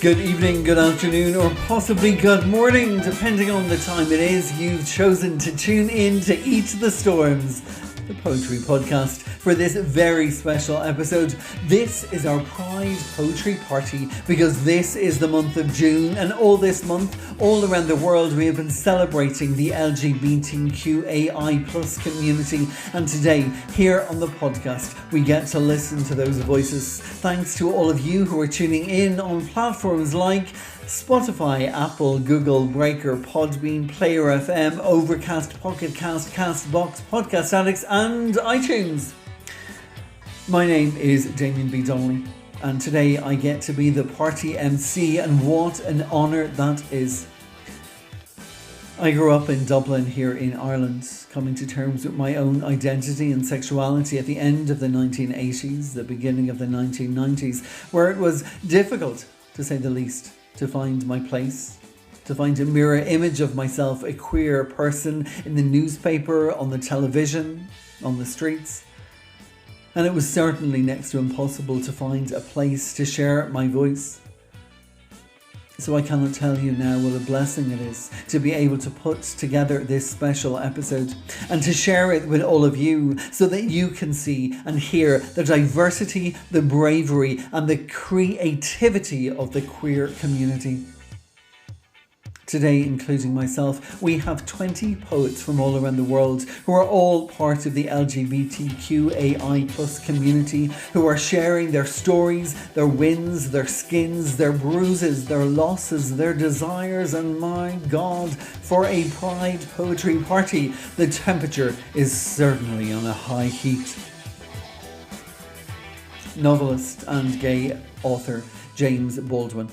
Good evening, good afternoon, or possibly good morning, depending on the time it is you've chosen to tune in to Eat the Storms, the poetry podcast, for this very special episode. This is our Pride Poetry Party because this is the month of June, and all this month, all around the world, we have been celebrating the LGBTQAI plus community, and today, here on the podcast, we get to listen to those voices. Thanks to all of you who are tuning in on platforms like Spotify, Apple, Google, Breaker, Podbean, Player FM, Overcast, Pocket Cast, Castbox, Podcast Addicts and iTunes. My name is Damien B. Donnelly, and today I get to be the party MC, and what an honour that is. I grew up in Dublin here in Ireland, coming to terms with my own identity and sexuality at the end of the 1980s, the beginning of the 1990s, where it was difficult, to say the least, to find my place, to find a mirror image of myself, a queer person, in the newspaper, on the television, on the streets. And it was certainly next to impossible to find a place to share my voice. So I cannot tell you now what a blessing it is to be able to put together this special episode and to share it with all of you so that you can see and hear the diversity, the bravery and the creativity of the queer community. Today, including myself, we have 20 poets from all around the world who are all part of the LGBTQAI plus community, who are sharing their stories, their wins, their skins, their bruises, their losses, their desires, and my God, for a Pride Poetry Party, the temperature is certainly on a high heat. Novelist and gay author James Baldwin,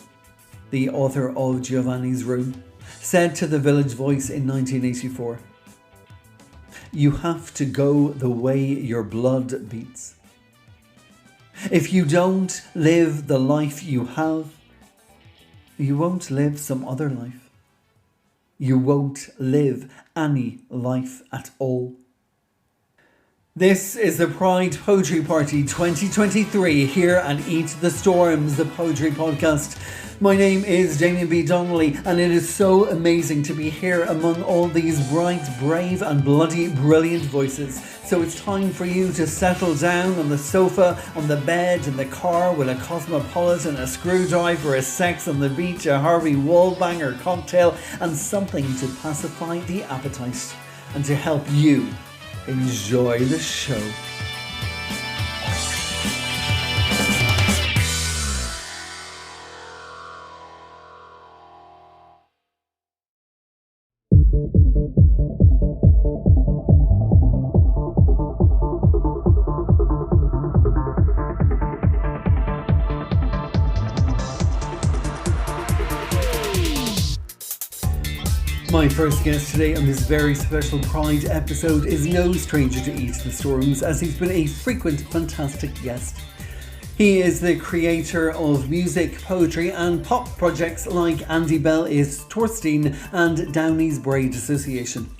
the author of Giovanni's Room, said to the Village Voice in 1984, "You have to go the way your blood beats. If you don't live the life you have, you won't live some other life. You won't live any life at all." This is the Pride Poetry Party 2023 here at Eat the Storms, the poetry podcast. My name is Damien B. Donnelly, and it is so amazing to be here among all these bright, brave and bloody brilliant voices. So it's time for you to settle down on the sofa, on the bed, in the car with a cosmopolitan, a screwdriver, a sex on the beach, a Harvey Wallbanger cocktail and something to pacify the appetite and to help you enjoy the show. My first guest today on this very special Pride episode is no stranger to Eat the Storms, as he's been a frequent fantastic guest. He is the creator of music, poetry and pop projects like Andy Bell is Torstein and Downey's Braid Association.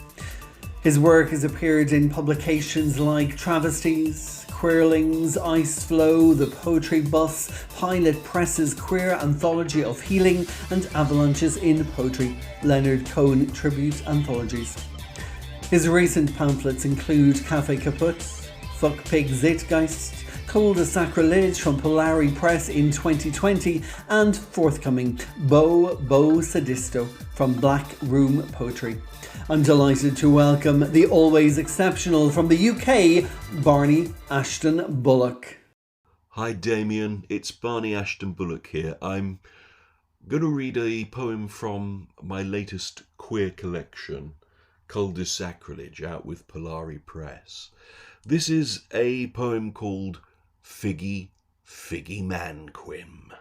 His work has appeared in publications like Travesties, Queerlings, Ice Flow, The Poetry Bus, Pilot Press's Queer Anthology of Healing and Avalanches in Poetry, Leonard Cohen Tribute Anthologies. His recent pamphlets include Café Kaput, Fuck Pig Zeitgeist, Cold as Sacrilege from Polari Press in 2020 and forthcoming Bo Sadisto from Black Room Poetry. I'm delighted to welcome the always exceptional from the UK, Barney Ashton Bullock. Hi Damien, it's Barney Ashton Bullock here. I'm going to read a poem from my latest queer collection, Cold as Sacrilege, out with Polari Press. This is a poem called Figgy Manquim.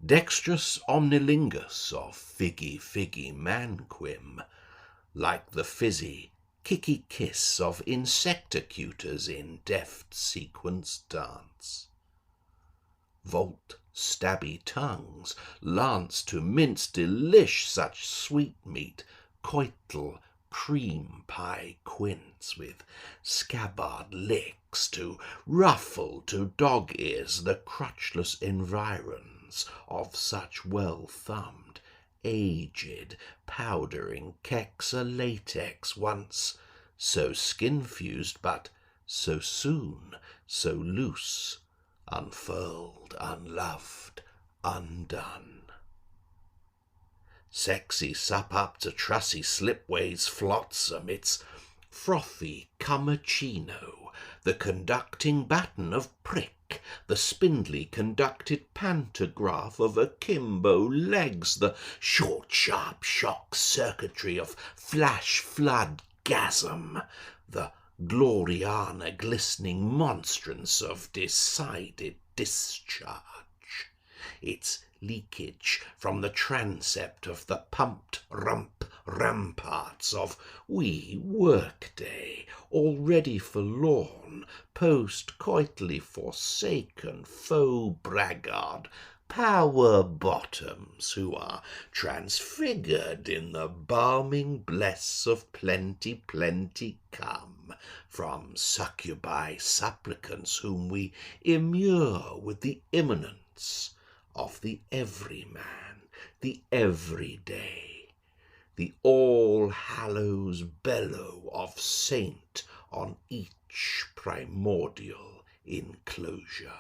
Dextrous omnilingus of Figgy Manquim, like the fizzy, kicky kiss of insectocutors in deft sequence dance. Volt stabby tongues lance to mince delish such sweetmeat, coital, cream pie quince with scabbard licks to ruffle to dog ears the crutchless environs of such well-thumbed, aged, powdering kexa latex once so skin-fused but so soon, so loose, unfurled, unloved, undone. Sexy sup up to trussy slipways flotsam, its frothy cummerchino, the conducting baton of prick, the spindly conducted pantograph of akimbo legs, the short sharp shock circuitry of flash flood gasm, the Gloriana glistening monstrance of decided discharge, its leakage from the transept of the pumped rump ramparts of wee workday, already forlorn, post-coitally forsaken faux braggart power bottoms who are transfigured in the balming bless of plenty come from succubi supplicants whom we immure with the imminence of the everyman, the everyday, the all-hallows bellow of saint on each primordial enclosure.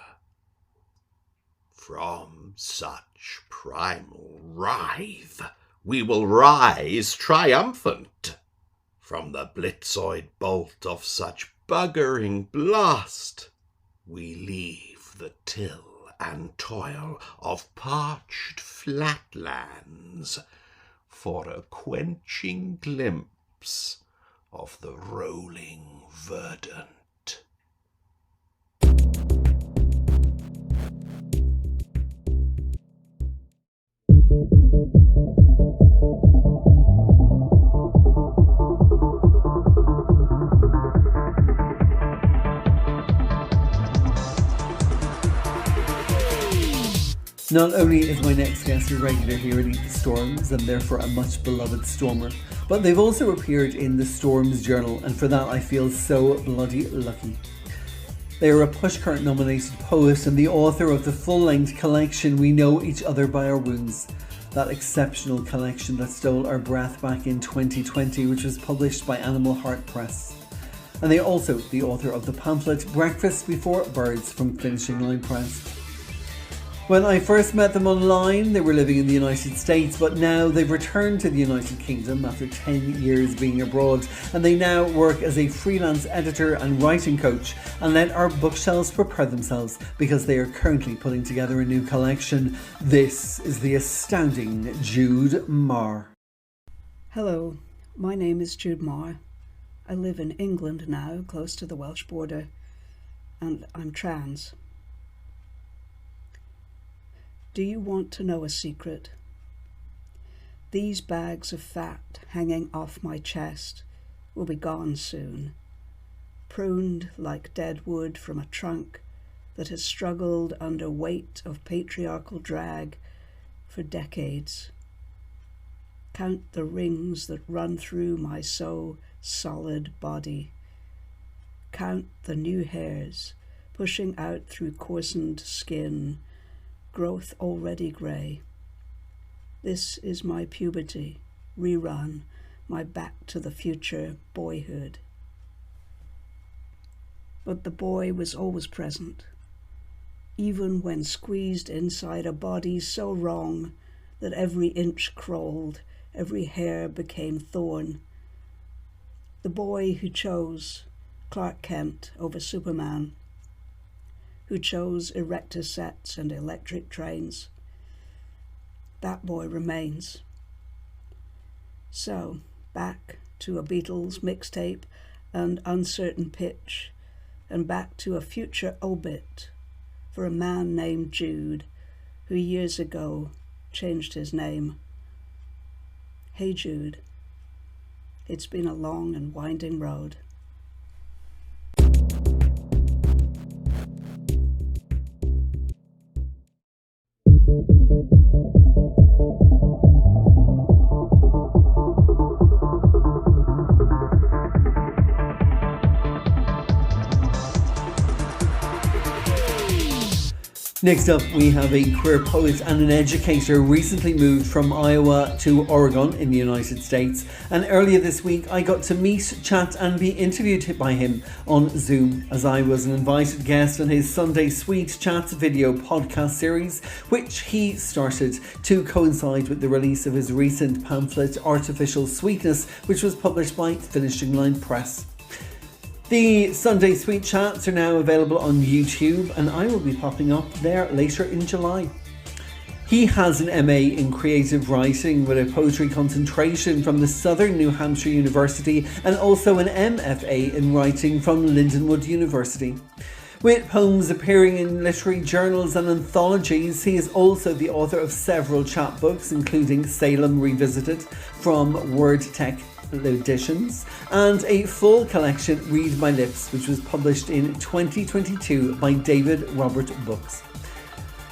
From such primal writhe we will rise triumphant. From the blitzoid bolt of such buggering blast we leave the till and toil of parched flatlands for a quenching glimpse of the rolling verdant. Not only is my next guest a regular here at Eat the Storms and therefore a much beloved stormer, but they've also appeared in the Storms Journal, and for that I feel so bloody lucky. They are a Pushcart nominated poet and the author of the full-length collection We Know Each Other by Our Wounds, that exceptional collection that stole our breath back in 2020, which was published by Animal Heart Press. And they are also the author of the pamphlet Breakfast Before Birds from Finishing Line Press. When I first met them online, they were living in the United States, but now they've returned to the United Kingdom after 10 years being abroad, and they now work as a freelance editor and writing coach, and let our bookshelves prepare themselves because they are currently putting together a new collection. This is the astounding Jude Marr. Hello, my name is Jude Marr. I live in England now, close to the Welsh border, and I'm trans. Do you want to know a secret? These bags of fat hanging off my chest will be gone soon, pruned like dead wood from a trunk that has struggled under weight of patriarchal drag for decades. Count the rings that run through my so solid body. Count the new hairs pushing out through coarsened skin, growth already grey. This is my puberty, rerun, my back to the future boyhood. But the boy was always present, even when squeezed inside a body so wrong that every inch crawled, every hair became thorn. The boy who chose Clark Kent over Superman, who chose erector sets and electric trains. That boy remains. So, back to a Beatles mixtape and uncertain pitch, and back to a future obit for a man named Jude, who years ago changed his name. Hey Jude, it's been a long and winding road. Next up, we have a queer poet and an educator recently moved from Iowa to Oregon in the United States. And earlier this week, I got to meet, chat and be interviewed by him on Zoom as I was an invited guest on his Sunday Sweet Chats video podcast series, which he started to coincide with the release of his recent pamphlet, Artificial Sweetness, which was published by Finishing Line Press. The Sunday Sweet Chats are now available on YouTube, and I will be popping up there later in July. He has an MA in creative writing with a poetry concentration from the Southern New Hampshire University and also an MFA in writing from Lindenwood University. With poems appearing in literary journals and anthologies, he is also the author of several chapbooks, including Salem Revisited from WordTech Editions, and a full collection, Read My Lips, which was published in 2022 by David Robert Books.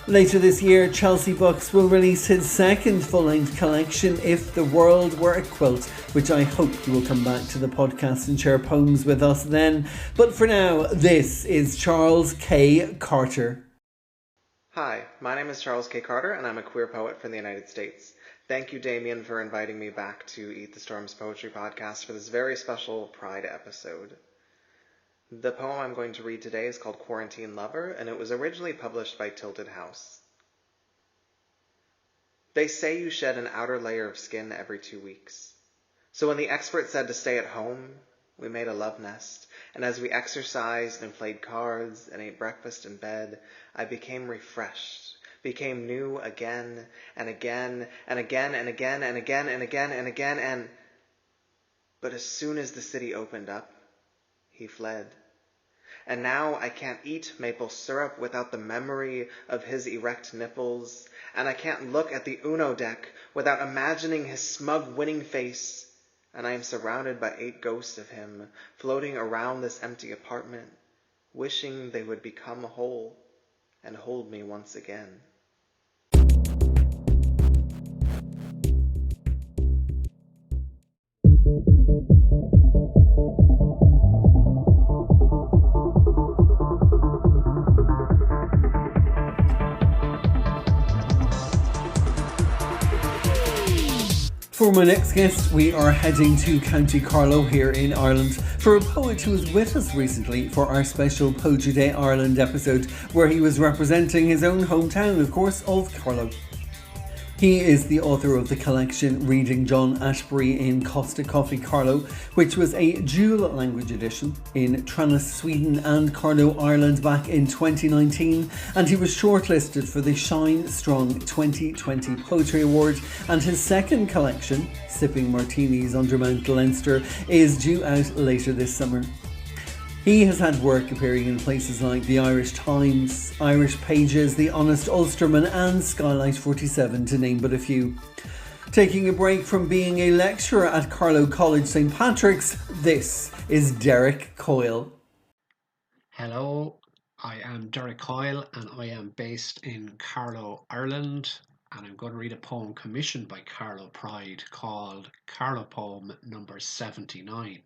Later this year, Chelsea Books will release his second full-length collection, If the World Were a Quilt, which I hope he will come back to the podcast and share poems with us then. But for now, this is Charles K. Carter. Hi, my name is Charles K. Carter, and I'm a queer poet from the United States. Thank you, Damien, for inviting me back to Eat the Storm's Poetry Podcast for this very special Pride episode. The poem I'm going to read today is called Quarantine Lover, and it was originally published by Tilted House. They say you shed an outer layer of skin every 2 weeks. So when the expert said to stay at home, we made a love nest, and as we exercised and played cards and ate breakfast in bed, I became refreshed. Became new again and again and again and again and again and again and again and... But as soon as the city opened up, he fled. And now I can't eat maple syrup without the memory of his erect nipples, and I can't look at the Uno deck without imagining his smug winning face, and I am surrounded by 8 ghosts of him floating around this empty apartment, wishing they would become whole and hold me once again. For my next guest, we are heading to County Carlow here in Ireland for a poet who was with us recently for our special Poetry Day Ireland episode, where he was representing his own hometown, of course, of Carlow. He is the author of the collection Reading John Ashbery in Costa Coffee Carlow, which was a dual language edition in Tranås, Sweden and Carlow, Ireland back in 2019, and he was shortlisted for the Shine Strong 2020 Poetry Award, and his second collection, Sipping Martinis Under Mount Leinster, is due out later this summer. He has had work appearing in places like the Irish Times, Irish Pages, The Honest Ulsterman and Skylight 47, to name but a few. Taking a break from being a lecturer at Carlow College St Patrick's, this is Derek Coyle. Hello, I am Derek Coyle and I am based in Carlow, Ireland, and I'm going to read a poem commissioned by Carlow Pride called Carlow Poem number 79.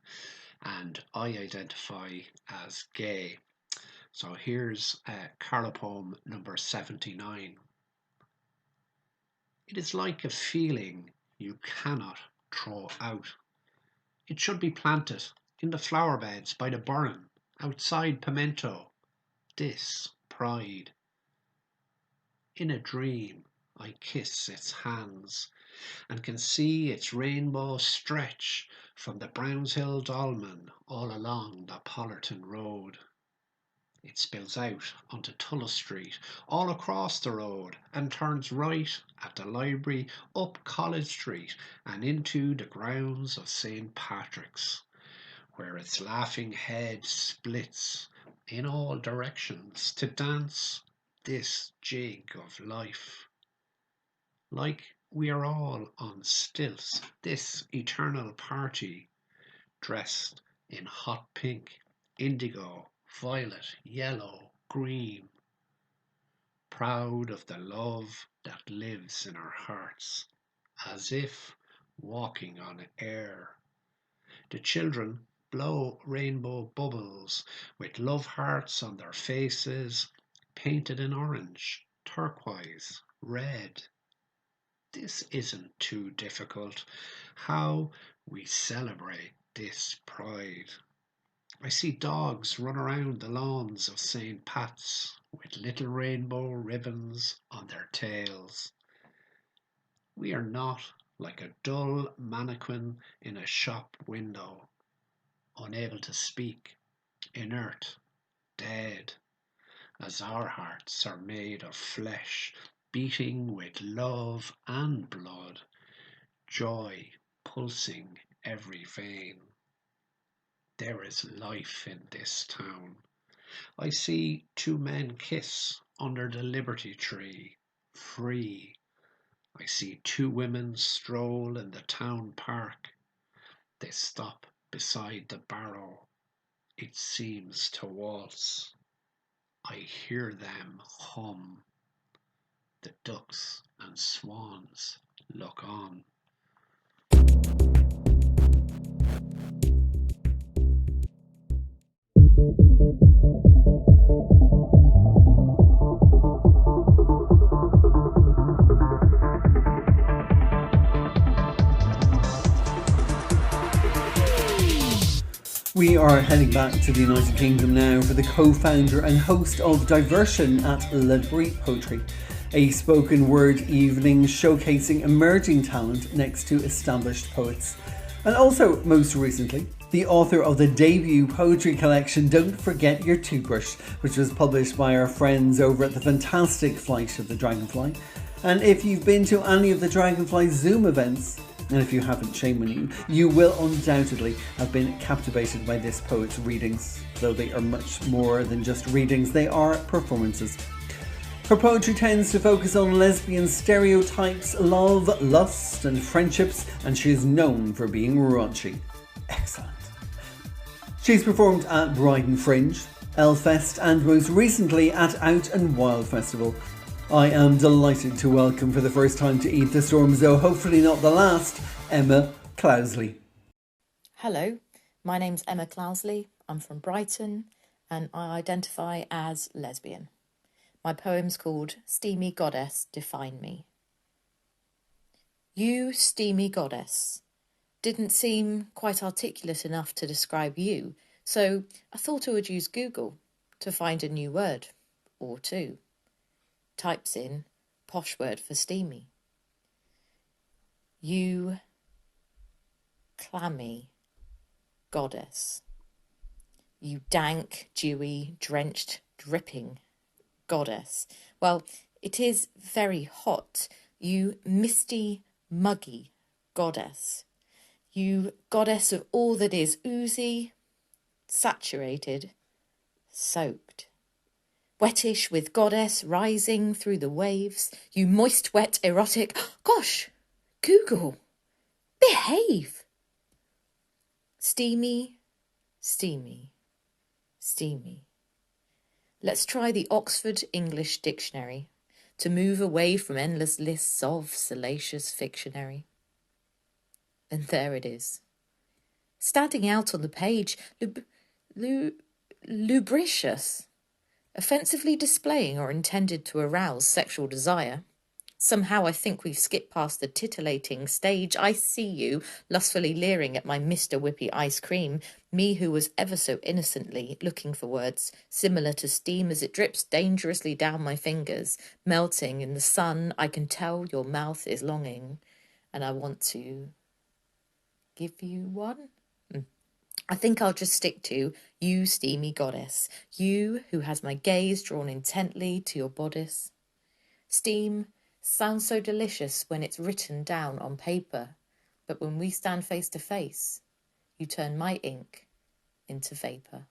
And I identify as gay. So here's Carlow poem number 79. It is like a feeling you cannot throw out. It should be planted in the flower beds by the burn, outside Pimento. This pride. In a dream I kiss its hands and can see its rainbow stretch from the Brownshill Dolmen all along the Pollerton Road. It spills out onto Tullow Street, all across the road, and turns right at the library, up College Street, and into the grounds of St. Patrick's, where its laughing head splits in all directions to dance this jig of life. Like we are all on stilts, this eternal party, dressed in hot pink, indigo, violet, yellow, green, proud of the love that lives in our hearts, as if walking on air. The children blow rainbow bubbles with love hearts on their faces, painted in orange, turquoise, red. This isn't too difficult. How we celebrate this pride. I see dogs run around the lawns of St. Pat's with little rainbow ribbons on their tails. We are not like a dull mannequin in a shop window, unable to speak, inert, dead, as our hearts are made of flesh, beating with love and blood, joy pulsing every vein. There is life in this town. I see two men kiss under the Liberty Tree, free. I see two women stroll in the town park. They stop beside the barrow. It seems to waltz. I hear them hum. The ducks and swans look on. We are heading back to the United Kingdom now for the co-founder and host of Diversion at Ledbury Poetry, a spoken word evening showcasing emerging talent next to established poets. And also, most recently, the author of the debut poetry collection Don't Forget Your Toothbrush, which was published by our friends over at the fantastic Flight of the Dragonfly. And if you've been to any of the Dragonfly Zoom events, and if you haven't, shame on you, you will undoubtedly have been captivated by this poet's readings, though they are much more than just readings, they are performances. Her poetry tends to focus on lesbian stereotypes, love, lust and friendships, and she is known for being raunchy. Excellent. She's performed at Brighton Fringe, Elfest and most recently at Out and Wild Festival. I am delighted to welcome for the first time to Eat the Storms, though hopefully not the last, Emma Clousley. Hello, my name's Emma Clousley. I'm from Brighton and I identify as lesbian. My poem's called Steamy Goddess, Define Me. You, steamy goddess, didn't seem quite articulate enough to describe you, so I thought I would use Google to find a new word or two. Types in posh word for steamy. You clammy goddess. You dank, dewy, drenched, dripping goddess. Well, it is very hot. You misty, muggy goddess. You goddess of all that is oozy, saturated, soaked. Wettish with goddess rising through the waves. You moist, wet, erotic. Gosh, Google. Behave. Steamy, steamy, steamy. Let's try the Oxford English Dictionary to move away from endless lists of salacious fictionary. And there it is. Standing out on the page, lubricious. Offensively displaying or intended to arouse sexual desire. Somehow I think we've skipped past the titillating stage. I see you, lustfully leering at my Mr. Whippy ice cream, me who was ever so innocently looking for words similar to steam as it drips dangerously down my fingers, melting in the sun. I can tell your mouth is longing, and I want to give you one. I think I'll just stick to you, steamy goddess, you who has my gaze drawn intently to your bodice. Steam sounds so delicious when it's written down on paper, but when we stand face to face, you turn my ink into vapour.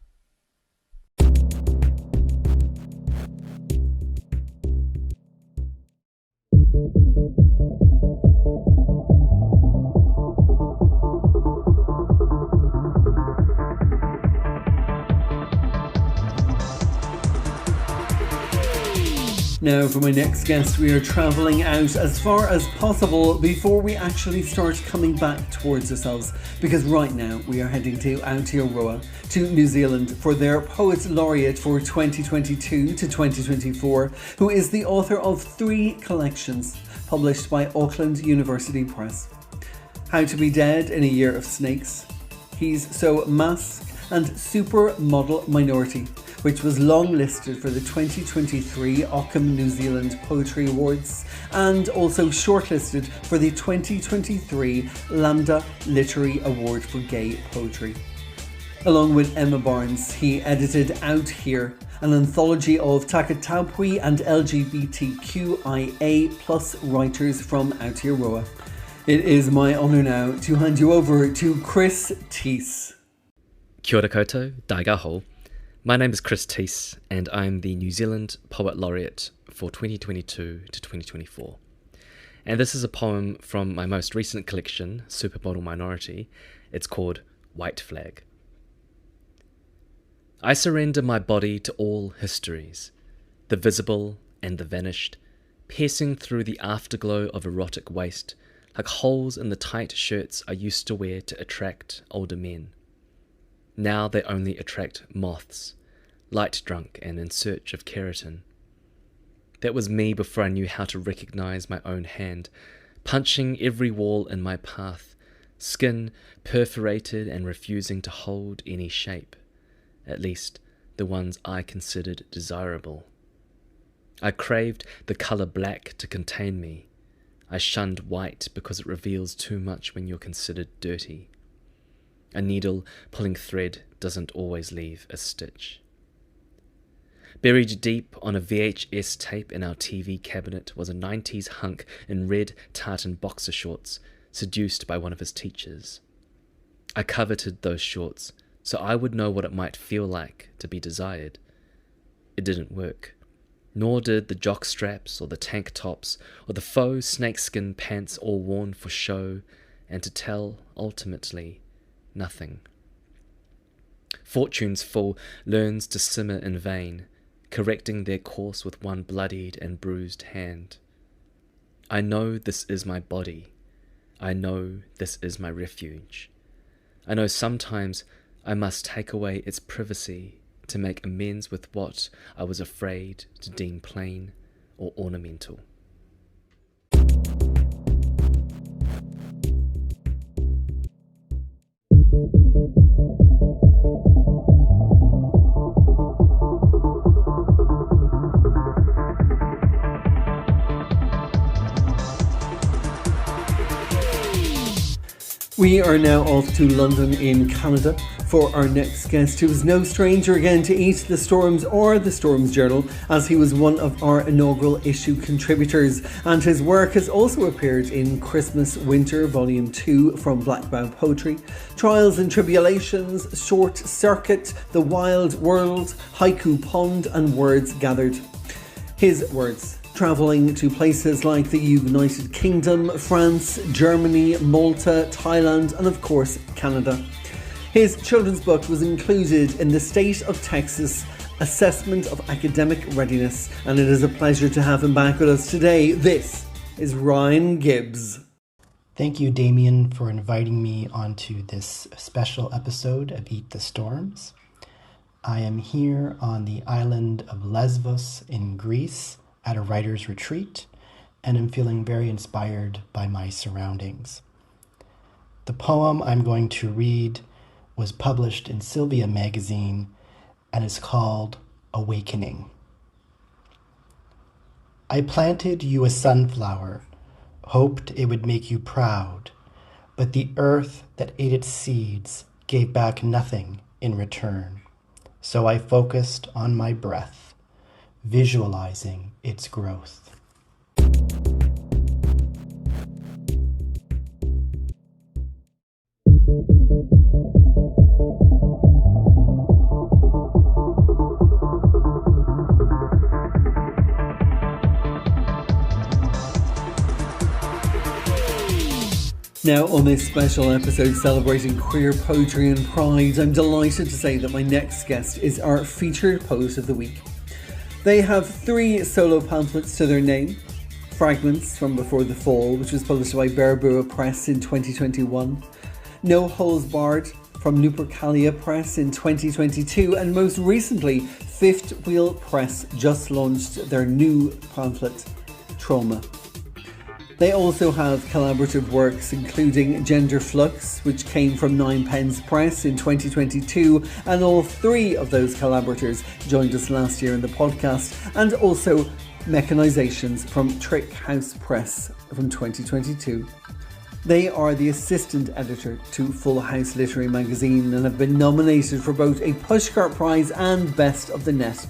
Now for my next guest, we are travelling out as far as possible before we actually start coming back towards ourselves, because right now we are heading to Aotearoa, to New Zealand, for their Poet Laureate for 2022 to 2024, who is the author of 3 collections published by Auckland University Press. How to Be Dead in a Year of Snakes, He's So Mask, and Supermodel Minority, which was longlisted for the 2023 Ockham New Zealand Poetry Awards and also shortlisted for the 2023 Lambda Literary Award for Gay Poetry. Along with Emma Barnes, he edited Out Here, an anthology of Takataupui and LGBTQIA plus writers from Aotearoa. It is my honour now to hand you over to Chris Teese. Kia ora koutou, daigaho. My name is Chris Teese and I'm the New Zealand Poet Laureate for 2022 to 2024. And this is a poem from my most recent collection, Supermodel Minority. It's called White Flag. I surrender my body to all histories, the visible and the vanished, piercing through the afterglow of erotic waste, like holes in the tight shirts I used to wear to attract older men. Now they only attract moths, light drunk and in search of keratin. That was me before I knew how to recognize my own hand, punching every wall in my path, skin perforated and refusing to hold any shape, at least the ones I considered desirable. I craved the color black to contain me. I shunned white because it reveals too much when you're considered dirty. A needle pulling thread doesn't always leave a stitch. Buried deep on a VHS tape in our TV cabinet was a 90s hunk in red tartan boxer shorts, seduced by one of his teachers. I coveted those shorts so I would know what it might feel like to be desired. It didn't work, nor did the jock straps or the tank tops or the faux snakeskin pants all worn for show and to tell, ultimately, nothing. Fortune's fool learns to simmer in vain, correcting their course with one bloodied and bruised hand. I know this is my body. I know this is my refuge. I know sometimes I must take away its privacy to make amends with what I was afraid to deem plain or ornamental. We are now off to London in Canada for our next guest, who is no stranger again to Eat the Storms or the Storms Journal, as he was one of our inaugural issue contributors, and his work has also appeared in Christmas Winter Volume 2 from Black Bough Poetry, Trials and Tribulations, Short Circuit, The Wild World, Haiku Pond and Words Gathered. His words travelling to places like the United Kingdom, France, Germany, Malta, Thailand and of course Canada. His children's book was included in the State of Texas Assessment of Academic Readiness, and it is a pleasure to have him back with us today. This is Ryan Gibbs. Thank you, Damien, for inviting me onto this special episode of Eat the Storms. I am here on the island of Lesbos in Greece at a writer's retreat, and I'm feeling very inspired by my surroundings. The poem I'm going to read was published in Sylvia magazine and is called Awakening. I planted you a sunflower, hoped it would make you proud, but the earth that ate its seeds gave back nothing in return. So I focused on my breath, visualizing its growth. Now, on this special episode celebrating queer poetry and pride, I'm delighted to say that my next guest is our featured poet of the week. They have 3 solo pamphlets to their name. Fragments from Before the Fall, which was published by Berbua Press in 2021. No Holes Barred from Lupercalia Press in 2022, and most recently, Fifth Wheel Press just launched their new pamphlet, Trauma. They also have collaborative works including Gender Flux, which came from Ninepence Press in 2022, and all 3 of those collaborators joined us last year in the podcast, and also Mechanizations from Trick House Press from 2022. They are the assistant editor to Full House Literary Magazine and have been nominated for both a Pushcart Prize and Best of the Net.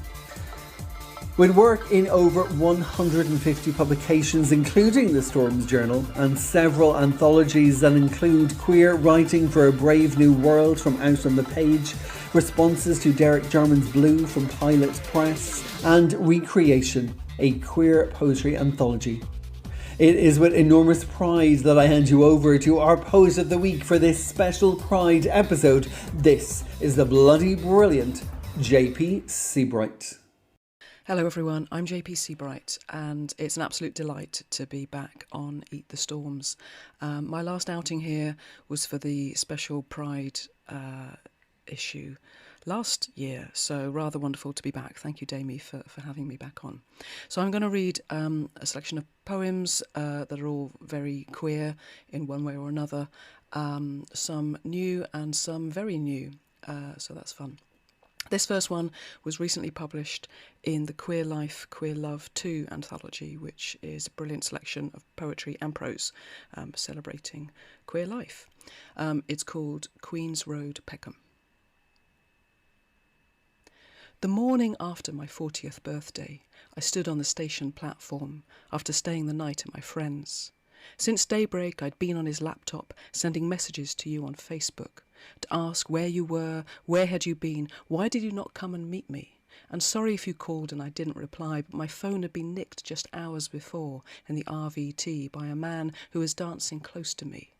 With work in over 150 publications, including the Storms Journal, and several anthologies that include Queer Writing for a Brave New World from Out on the Page, responses to Derek Jarman's Blue from Pilot Press, and Recreation, a queer poetry anthology. It is with enormous pride that I hand you over to our Poet of the Week for this special Pride episode. This is the bloody brilliant JP Seabright. Hello everyone, I'm JP Seabright and it's an absolute delight to be back on Eat the Storms. My last outing here was for the special Pride issue last year, so rather wonderful to be back. Thank you, Damien, for having me back on. So I'm going to read a selection of poems that are all very queer in one way or another, some new and some very new, so that's fun. This first one was recently published in the Queer Life, Queer Love 2 anthology, which is a brilliant selection of poetry and prose celebrating queer life. It's called Queen's Road, Peckham. The morning after my 40th birthday, I stood on the station platform after staying the night at my friend's. Since daybreak, I'd been on his laptop, sending messages to you on Facebook, to ask where you were, where had you been, why did you not come and meet me? And sorry if you called and I didn't reply, but my phone had been nicked just hours before in the RVT by a man who was dancing close to me,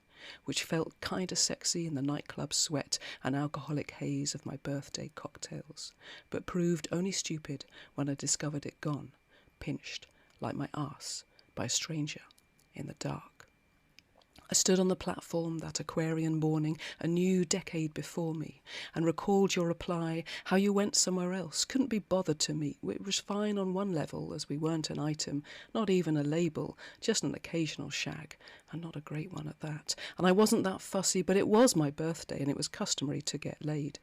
which felt kinda sexy in the nightclub sweat and alcoholic haze of my birthday cocktails, but proved only stupid when I discovered it gone, pinched, like my arse, by a stranger in the dark. I stood on the platform that Aquarian morning, a new decade before me, and recalled your reply, how you went somewhere else, couldn't be bothered to meet. It was fine on one level, as we weren't an item, not even a label, just an occasional shag, and not a great one at that. And I wasn't that fussy, but it was my birthday, and it was customary to get laid.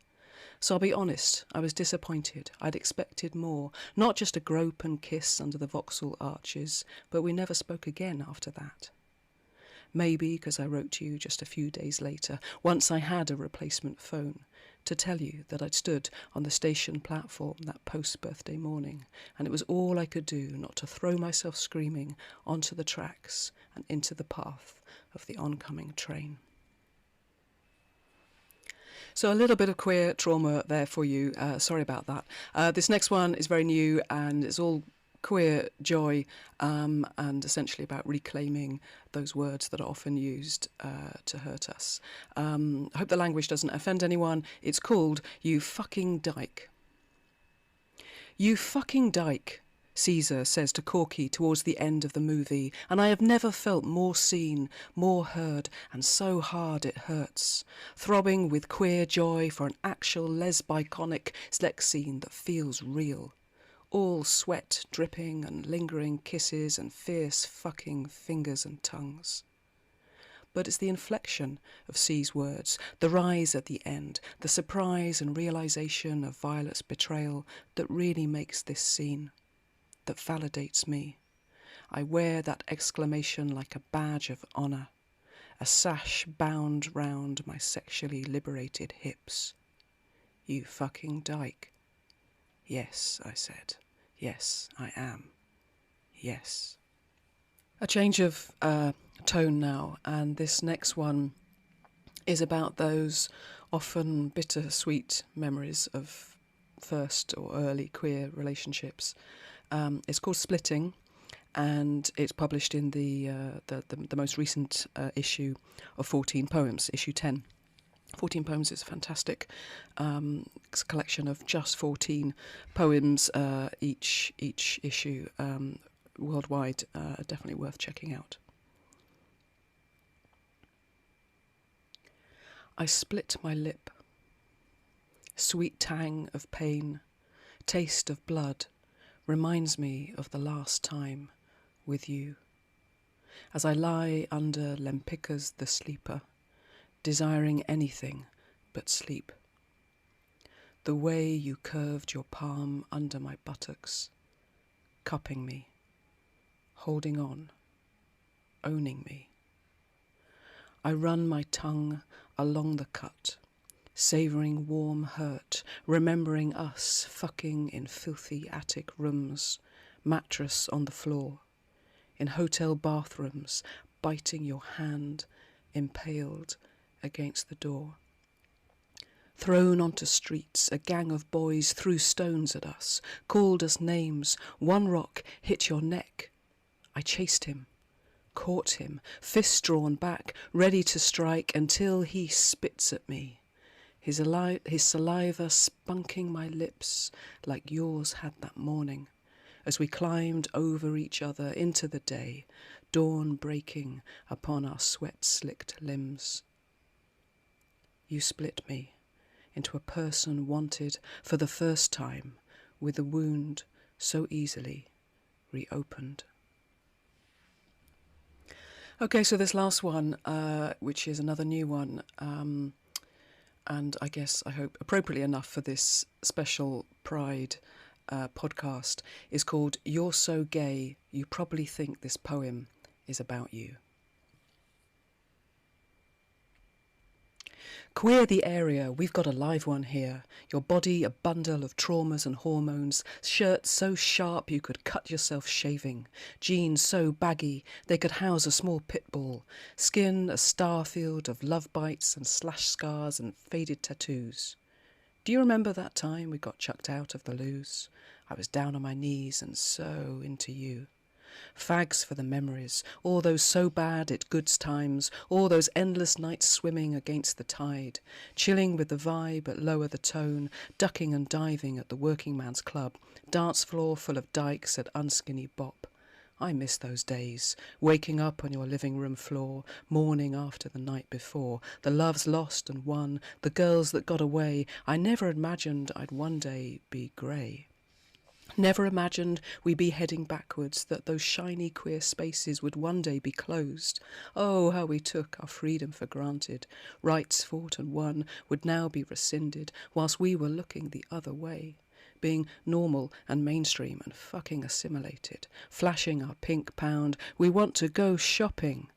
So I'll be honest, I was disappointed. I'd expected more, not just a grope and kiss under the Vauxhall arches, but we never spoke again after that. Maybe because I wrote to you just a few days later, once I had a replacement phone, to tell you that I'd stood on the station platform that post-birthday morning, and it was all I could do not to throw myself screaming onto the tracks and into the path of the oncoming train. So a little bit of queer trauma there for you. Sorry about that. This next one is very new and it's all queer joy and essentially about reclaiming those words that are often used to hurt us. I hope the language doesn't offend anyone. It's called You Fucking Dyke. You fucking dyke, Caesar says to Corky towards the end of the movie, and I have never felt more seen, more heard, and so hard it hurts, throbbing with queer joy for an actual lesbiconic sex scene that feels real. All sweat dripping and lingering kisses and fierce fucking fingers and tongues. But it's the inflection of C's words, the rise at the end, the surprise and realisation of Violet's betrayal that really makes this scene, that validates me. I wear that exclamation like a badge of honour, a sash bound round my sexually liberated hips. You fucking dyke. Yes, I said. Yes, I am. Yes. A change of tone now, and this next one is about those often bittersweet memories of first or early queer relationships. It's called Splitting, and it's published in the most recent issue of 14 Poems, issue 10. 14 Poems is a fantastic collection of just 14 poems each issue, worldwide, definitely worth checking out. I split my lip. Sweet tang of pain, taste of blood, reminds me of the last time with you. As I lie under Lempica's The Sleeper, desiring anything but sleep. The way you curved your palm under my buttocks, cupping me, holding on, owning me. I run my tongue along the cut, savouring warm hurt, remembering us fucking in filthy attic rooms, mattress on the floor, in hotel bathrooms, biting your hand, impaled against the door. Thrown onto streets, a gang of boys threw stones at us, called us names. One rock hit your neck. I chased him, caught him, fists drawn back, ready to strike until he spits at me. His saliva spunking my lips like yours had that morning, as we climbed over each other into the day, dawn breaking upon our sweat-slicked limbs. You split me into a person wanted for the first time, with a wound so easily reopened. Okay, so this last one, which is another new one, and I guess, I hope, appropriately enough for this special Pride podcast, is called You're So Gay, You Probably Think This Poem Is About You. Queer the area, we've got a live one here. Your body a bundle of traumas and hormones, shirt so sharp you could cut yourself shaving, jeans so baggy they could house a small pit bull, skin a starfield of love bites and slash scars and faded tattoos. Do you remember that time we got chucked out of the loos? I was down on my knees and so into you. Fags for the memories, all those so bad it goods times, all those endless nights swimming against the tide, chilling with the vibe but lower the tone, ducking and diving at the working man's club, dance floor full of dykes at unskinny bop. I miss those days, waking up on your living room floor, morning after the night before, the loves lost and won, the girls that got away. I never imagined I'd one day be grey. Never imagined we'd be heading backwards, that those shiny queer spaces would one day be closed. Oh, how we took our freedom for granted. Rights fought and won would now be rescinded, whilst we were looking the other way. Being normal and mainstream and fucking assimilated. Flashing our pink pound, we want to go shopping.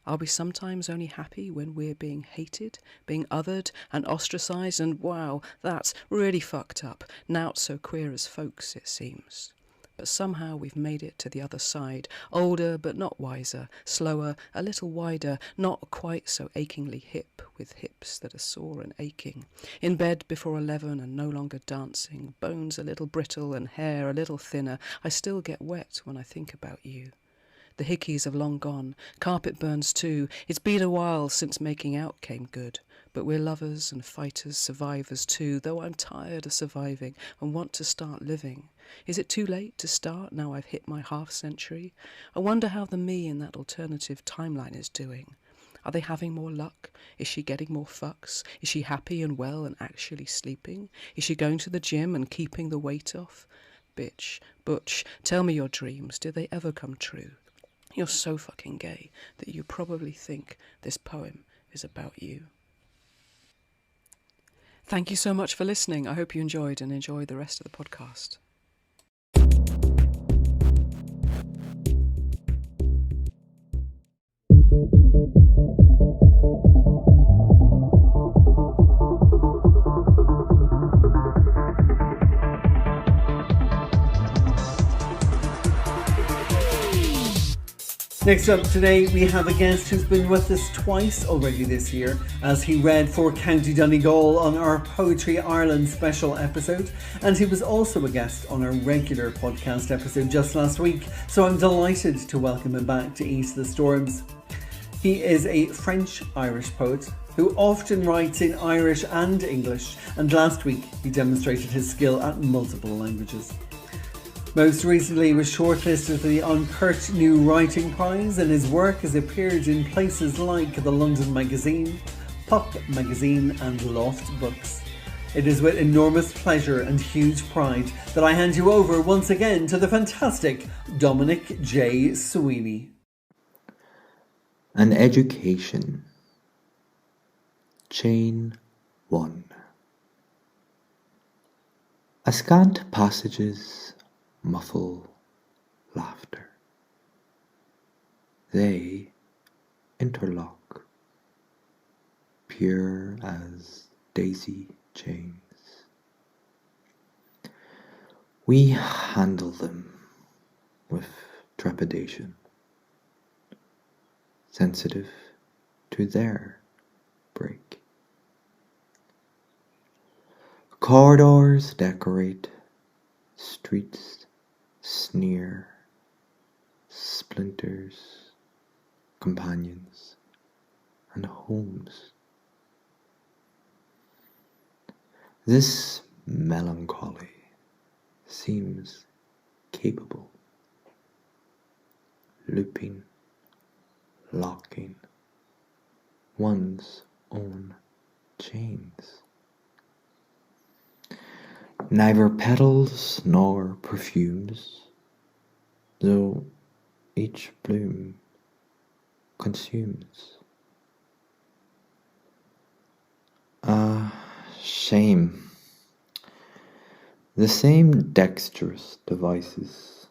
Are we sometimes only happy when we're being hated, being othered and ostracised, and wow, that's really fucked up. Not so queer as folks, it seems. But somehow we've made it to the other side, older but not wiser, slower, a little wider, not quite so achingly hip, with hips that are sore and aching. In bed before 11 and no longer dancing, bones a little brittle and hair a little thinner. I still get wet when I think about you. The hickeys have long gone, carpet burns too. It's been a while since making out came good. But we're lovers and fighters, survivors too, though I'm tired of surviving and want to start living. Is it too late to start now I've hit my half-century? I wonder how the me in that alternative timeline is doing. Are they having more luck? Is she getting more fucks? Is she happy and well and actually sleeping? Is she going to the gym and keeping the weight off? Bitch, Butch, tell me your dreams. Did they ever come true? You're so fucking gay that you probably think this poem is about you. Thank you so much for listening. I hope you enjoyed and enjoy the rest of the podcast. Next up today, we have a guest who's been with us twice already this year, as he read for County Donegal on our Poetry Ireland special episode, and he was also a guest on our regular podcast episode just last week, so I'm delighted to welcome him back to Eat the Storms. He is a French-Irish poet, who often writes in Irish and English, and last week he demonstrated his skill at multiple languages. Most recently, he was shortlisted for the Uncurt New Writing Prize, and his work has appeared in places like the London Magazine, Pop Magazine and Loft Books. It is with enormous pleasure and huge pride that I hand you over once again to the fantastic Dominic J. Sweeney. An Education. Chain 1. Ascant passages muffle laughter. They interlock, pure as daisy chains. We handle them with trepidation, sensitive to their break. Corridors decorate, streets sneer, splinters, companions, and homes. This melancholy seems capable, looping, locking one's own chains. Neither petals nor perfumes, though each bloom consumes. Shame. The same dexterous devices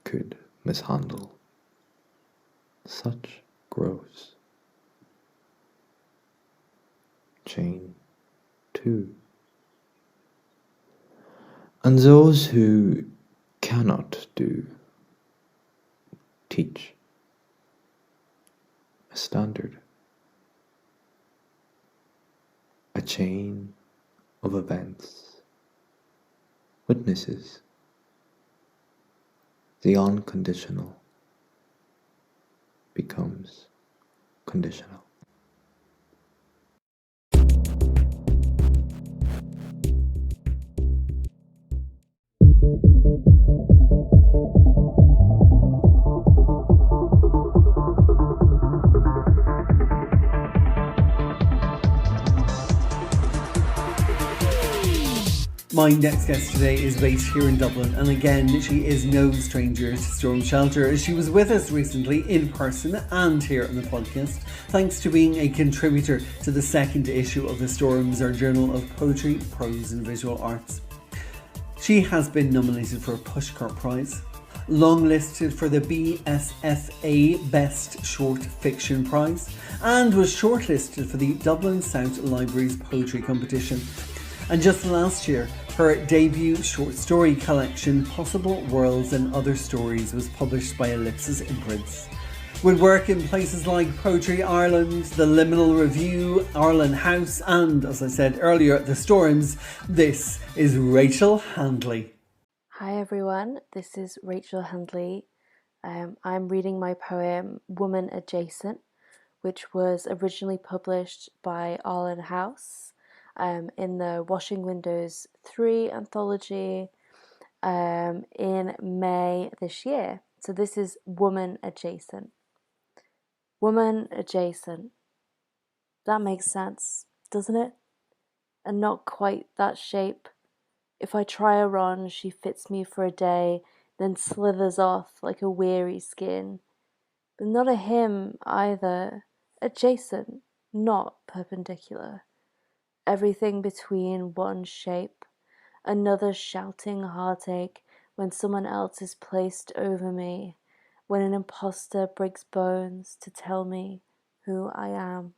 could mishandle such gross. Chain 2. And those who cannot do, teach a standard, a chain of events, witnesses, the unconditional becomes conditional. My next guest today is based here in Dublin, and again, she is no stranger to Storm Shelter, as she was with us recently in person and here on the podcast, thanks to being a contributor to the second issue of The Storms, our journal of poetry, prose and visual arts. She has been nominated for a Pushcart Prize, longlisted for the BSFA Best Short Fiction Prize, and was shortlisted for the Dublin South Library's Poetry Competition. And just last year, her debut short story collection, Possible Worlds and Other Stories, was published by Ellipsis Imprints. With work in places like Poetry Ireland, the Liminal Review, Ireland House, and, as I said earlier, The Storms, this is Rachel Handley. Hi everyone, this is Rachel Handley. I'm reading my poem Woman Adjacent, which was originally published by Ireland House in the Washing Windows 3 anthology in May this year. So this is Woman Adjacent. Woman Adjacent. That makes sense, doesn't it? And not quite that shape. If I try her on, she fits me for a day, then slithers off like a weary skin. But not a him either. Adjacent, not perpendicular. Everything between one shape, another shouting heartache when someone else is placed over me, when an imposter breaks bones to tell me who I am.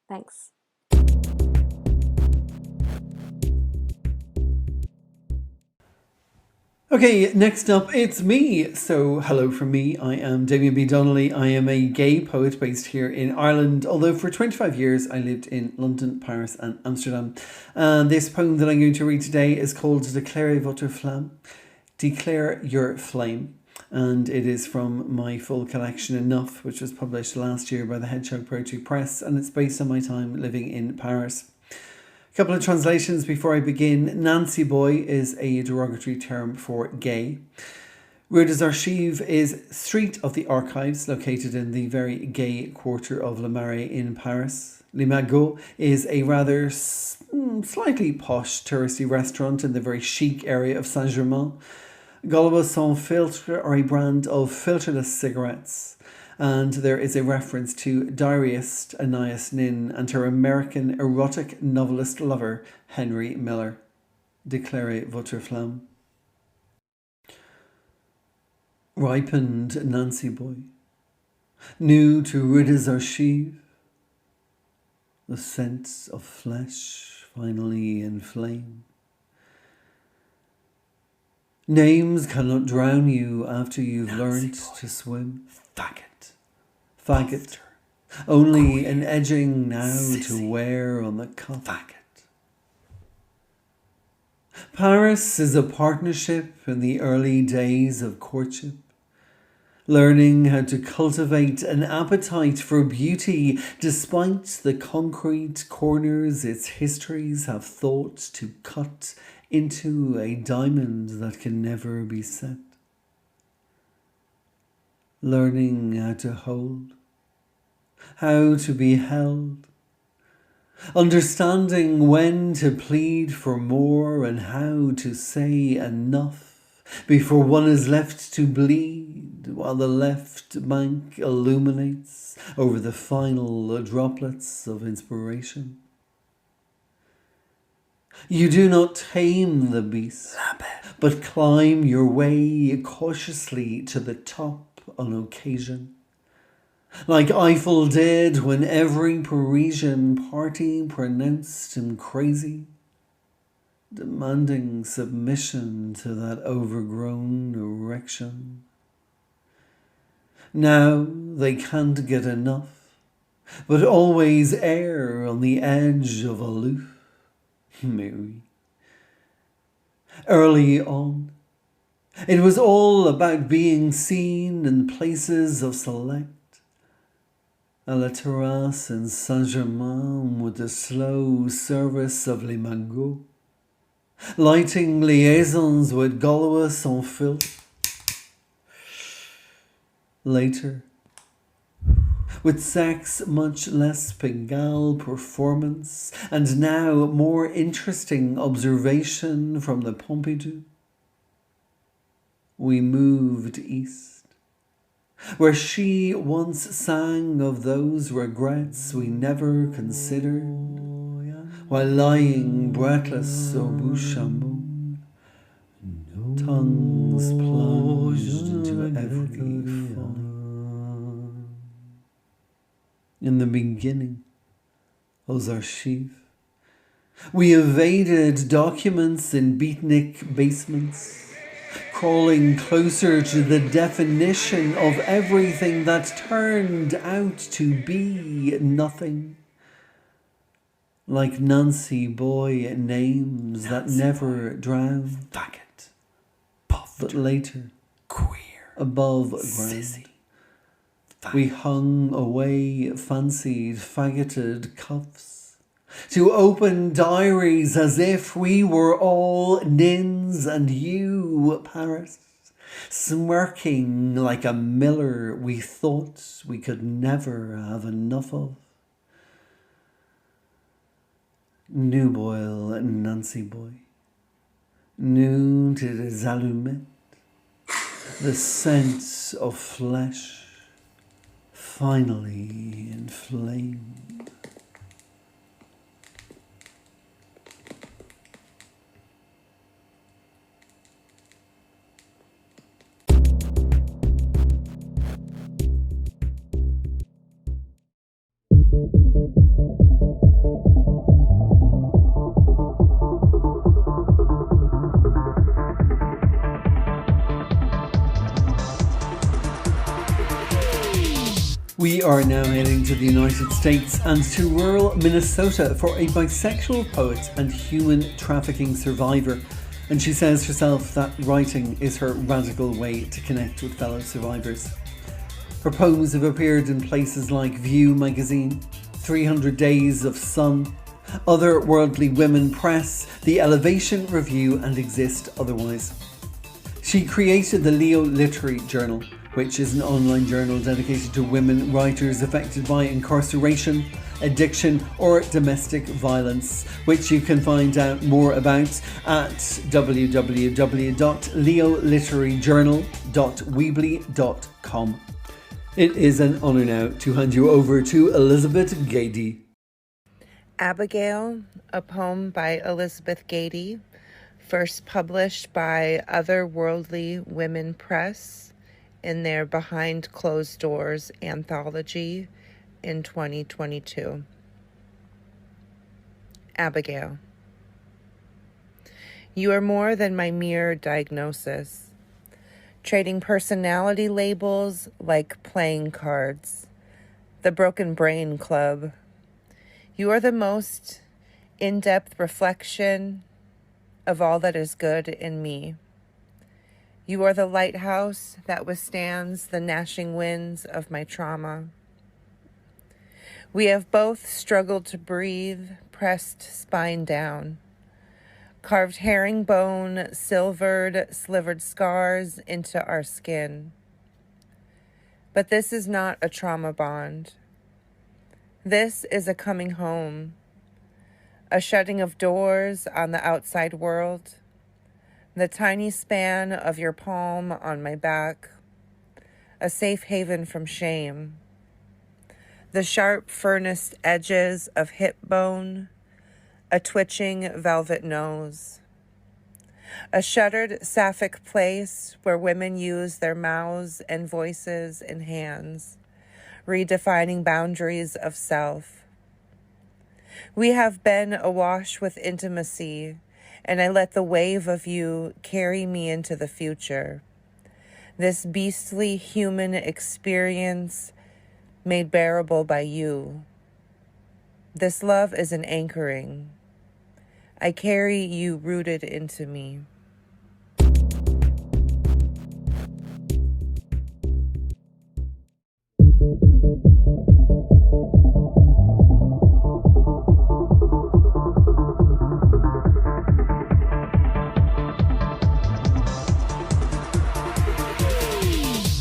Thanks. Okay, next up, it's me. So, hello from me. I am Damien B. Donnelly. I am a gay poet based here in Ireland, although for 25 years I lived in London, Paris and Amsterdam. And this poem that I'm going to read today is called Declare votre flamme. Declare your flame. and it is from my full collection Enough, which was published last year by the Hedgehog Poetry Press, and it's based on my time living in Paris. A couple of translations before I begin. Nancy boy is a derogatory term for gay. Rue des Archives is Street of the Archives, located in the very gay quarter of Le Marais in Paris. Les Magots is a rather slightly posh touristy restaurant in the very chic area of Saint-Germain. Gaulois Sans Filtre are a brand of filterless cigarettes, and there is a reference to diarist Anais Nin and her American erotic novelist lover Henry Miller. Déclarez votre flamme. Ripened Nancy boy, new to Rue des Archives, the scent of flesh finally inflamed. Names cannot drown you after you've learnt to swim. Faggot, only an edging now to wear on the cuff. Paris is a partnership in the early days of courtship, learning how to cultivate an appetite for beauty despite the concrete corners its histories have thought to cut into a diamond that can never be set. Learning how to hold, how to be held, understanding when to plead for more and how to say enough before one is left to bleed while the left bank illuminates over the final droplets of inspiration. You do not tame the beast, but climb your way cautiously to the top on occasion. Like Eiffel did when every Parisian party pronounced him crazy, demanding submission to that overgrown erection. Now they can't get enough, but always err on the edge of aloof. Mary. Early on, it was all about being seen in places of select. À la terrasse in Saint-Germain with the slow service of Les Magots, lighting liaisons with Gaulois Sans Filtre. Later, with sex much less Pigalle performance and now more interesting observation from the Pompidou, we moved east, where she once sang of those regrets we never considered, while lying breathless au bouche à mot, tongues plunged into every folly. In the beginning, aux archives, we evaded documents in beatnik basements, crawling closer to the definition of everything that turned out to be nothing. Like Nancy boy names that never drown, faggot, but later, queer, above ground. We hung away fancied faggoted cuffs to open diaries as if we were all Nins and you, Paris, smirking like a miller we thought we could never have enough of. New boil Nancy boy, new to des allumettes, the scent of flesh finally inflamed. We are now heading to the United States and to rural Minnesota for a bisexual poet and human trafficking survivor. and she says herself that writing is her radical way to connect with fellow survivors. Her poems have appeared in places like View magazine, 300 Days of Sun, Other Worldly Women Press, The Elevation Review, and Exist Otherwise. She created the Leo Literary Journal, which is an online journal dedicated to women writers affected by incarceration, addiction or domestic violence, which you can find out more about at www.leoliteraryjournal.weebly.com. It is an honour now to hand you over to Elizabeth Gady. Abigail, a poem by Elizabeth Gady, first published by Otherworldly Women Press in their Behind Closed Doors anthology in 2022. Abigail. You are more than my mere diagnosis, trading personality labels like playing cards, the Broken Brain Club. You are the most in-depth reflection of all that is good in me. You are the lighthouse that withstands the gnashing winds of my trauma. We have both struggled to breathe, pressed spine down, carved herringbone, silvered, slivered scars into our skin. But this is not a trauma bond. This is a coming home, a shutting of doors on the outside world, the tiny span of your palm on my back, a safe haven from shame, the sharp furnace edges of hip bone, a twitching velvet nose, a shuttered sapphic place where women use their mouths and voices and hands, redefining boundaries of self. We have been awash with intimacy, and I let the wave of you carry me into the future. This beastly human experience made bearable by you. This love is an anchoring. I carry you rooted into me.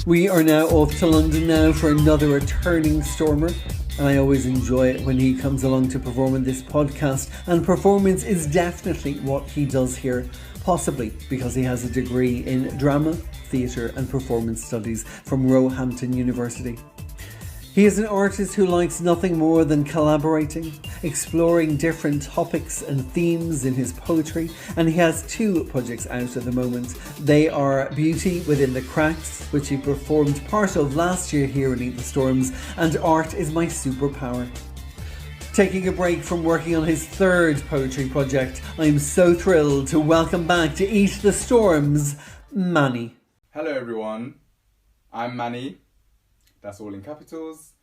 We are now off to London now for another returning stormer, and I always enjoy it when he comes along to perform in this podcast, and performance is definitely what he does here, possibly because he has a degree in drama, theatre and performance studies from Roehampton University. He is an artist who likes nothing more than collaborating, exploring different topics and themes in his poetry, and he has 2 projects out at the moment. They are Beauty Within the Cracks, which he performed part of last year here in Eat the Storms, and Art Is My Superpower. Taking a break from working on his 3rd poetry project, I'm so thrilled to welcome back to Eat the Storms, Manny. Hello everyone, I'm Manny. That's all in capitals.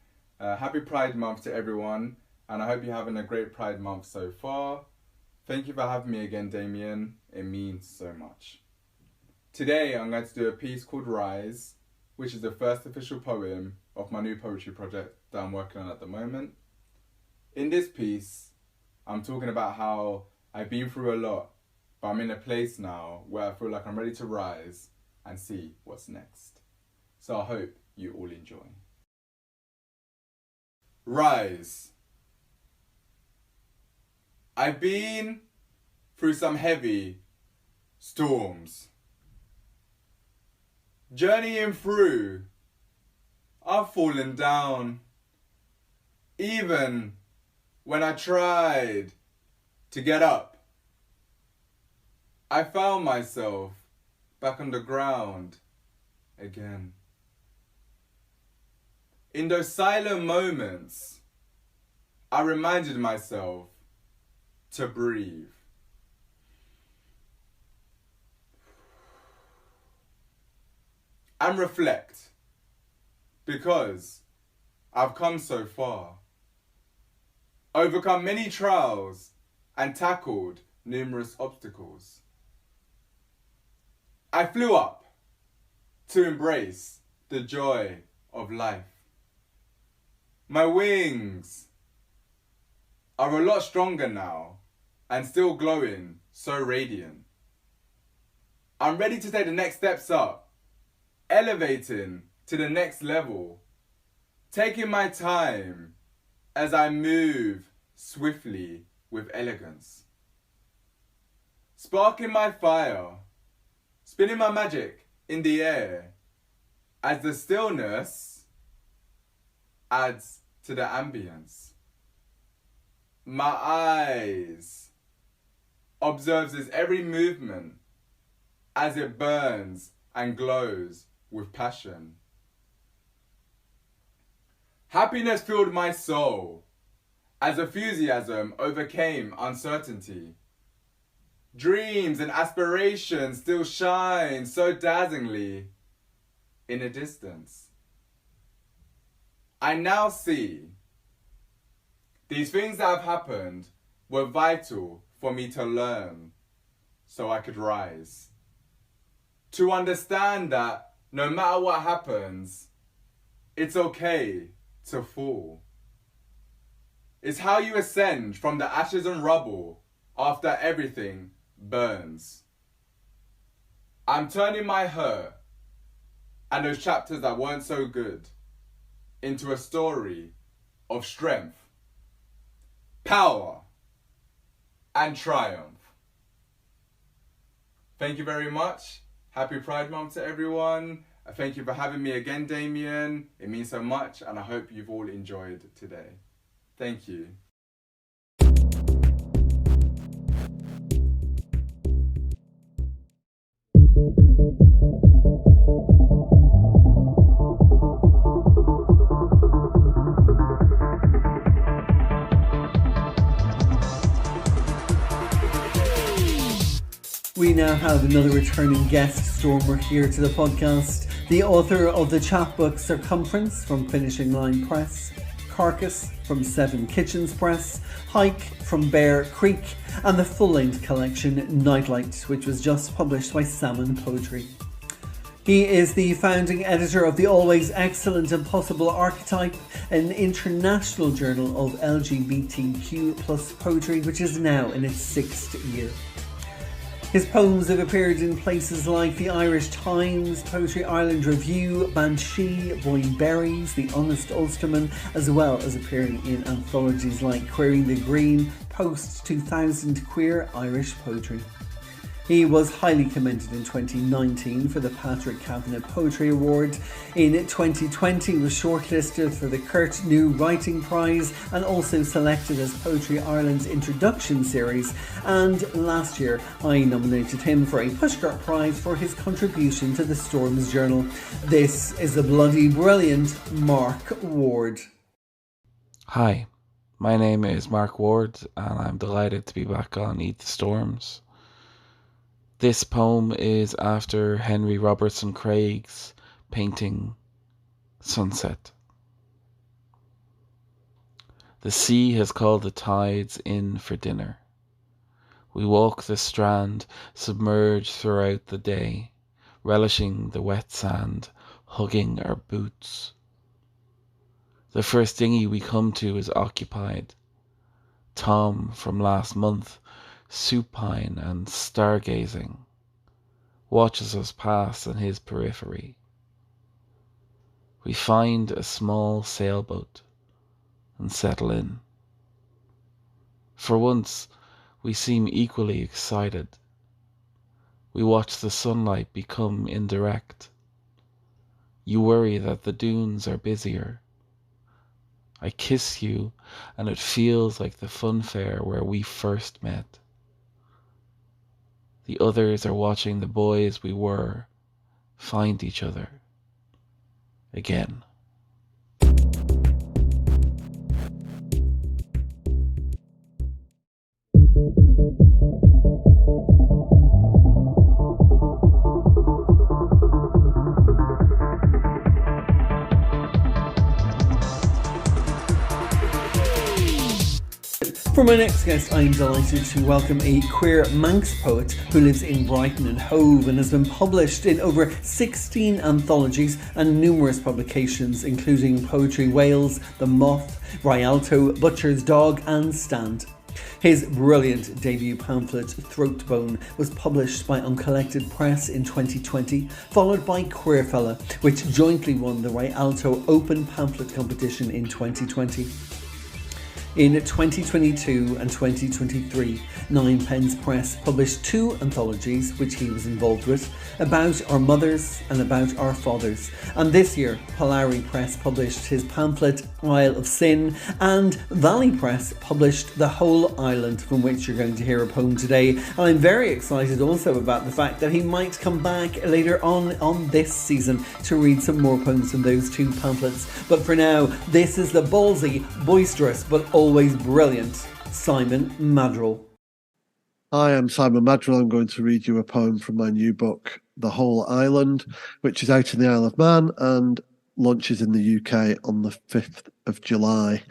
Happy Pride Month to everyone, and I hope you're having a great Pride Month so far. Thank you for having me again, Damien. It means so much. Today I'm going to do a piece called Rise, which is the first official poem of my new poetry project that I'm working on at the moment. In this piece, I'm talking about how I've been through a lot, but I'm in a place now where I feel like I'm ready to rise and see what's next. So I hope you all enjoy. Rise. I've been through some heavy storms. Journeying through, I've fallen down. Even when I tried to get up, I found myself back on the ground again. In those silent moments, I reminded myself to breathe. And reflect, because I've come so far, overcome many trials and tackled numerous obstacles. I flew up to embrace the joy of life. My wings are a lot stronger now and still glowing so radiant. I'm ready to take the next steps up, elevating to the next level, taking my time as I move swiftly with elegance. Sparking my fire, spinning my magic in the air as the stillness adds to the ambience. My eyes observes his every movement as it burns and glows with passion. Happiness filled my soul as enthusiasm overcame uncertainty. Dreams and aspirations still shine so dazzlingly in the distance. I now see these things that have happened were vital for me to learn so I could rise. To understand that no matter what happens, it's okay to fall. It's how you ascend from the ashes and rubble after everything burns. I'm turning my hurt and those chapters that weren't so good into a story of strength, power, and triumph. Thank you very much. Happy Pride Month to everyone. Thank you for having me again, Damien. It means so much, and I hope you've all enjoyed today. Thank you. We now have another returning guest stormer here to the podcast, the author of the chapbook Circumference from Finishing Line Press, Carcass from Seven Kitchens Press, Hike from Bear Creek, and the full-length collection Nightlight, which was just published by Salmon Poetry. He is the founding editor of the always excellent Impossible Archetype, an international journal of LGBTQ plus poetry, which is now in its 6th year. His poems have appeared in places like the Irish Times, Poetry Ireland Review, Banshee, Boyne Berries, The Honest Ulsterman, as well as appearing in anthologies like Queering the Green, Post 2000 Queer Irish Poetry. He was highly commended in 2019 for the Patrick Kavanagh Poetry Award. In 2020 was shortlisted for the Kurt New Writing Prize and also selected as Poetry Ireland's Introduction Series. And last year I nominated him for a Pushcart Prize for his contribution to the Storms Journal. This is the bloody brilliant Mark Ward. Hi, my name is Mark Ward and I'm delighted to be back on Eat the Storms. This poem is after Henry Robertson Craig's painting Sunset. The sea has called the tides in for dinner. We walk the strand, submerged throughout the day, relishing the wet sand, hugging our boots. The first dinghy we come to is occupied. Tom from last month, supine and stargazing, watches us pass in his periphery. We find a small sailboat and settle in. For once, we seem equally excited. We watch the sunlight become indirect. You worry that the dunes are busier. I kiss you, and it feels like the funfair where we first met. The others are watching the boys we were find each other again. For For my next guest, I'm delighted to welcome a queer Manx poet who lives in Brighton and Hove and has been published in over 16 anthologies and numerous publications, including Poetry Wales, The Moth, Rialto, Butcher's Dog and Stand. His brilliant debut pamphlet, Throatbone, was published by Uncollected Press in 2020, followed by Queerfella, which jointly won the Rialto Open Pamphlet Competition in 2020. In 2022 and 2023, Ninepence Press published two anthologies, which he was involved with, about our mothers and about our fathers. And this year, Polari Press published his pamphlet, Isle of Sin, and Valley Press published The Whole Island, from which you're going to hear a poem today. And I'm very excited also about the fact that he might come back later on this season to read some more poems from those two pamphlets. But for now, this is the ballsy, boisterous, but always brilliant Simon Madrell. Hi, I'm Simon Madrell. I'm going to read you a poem from my new book, The Whole Island, which is out in the Isle of Man and launches in the UK on the 5th of July.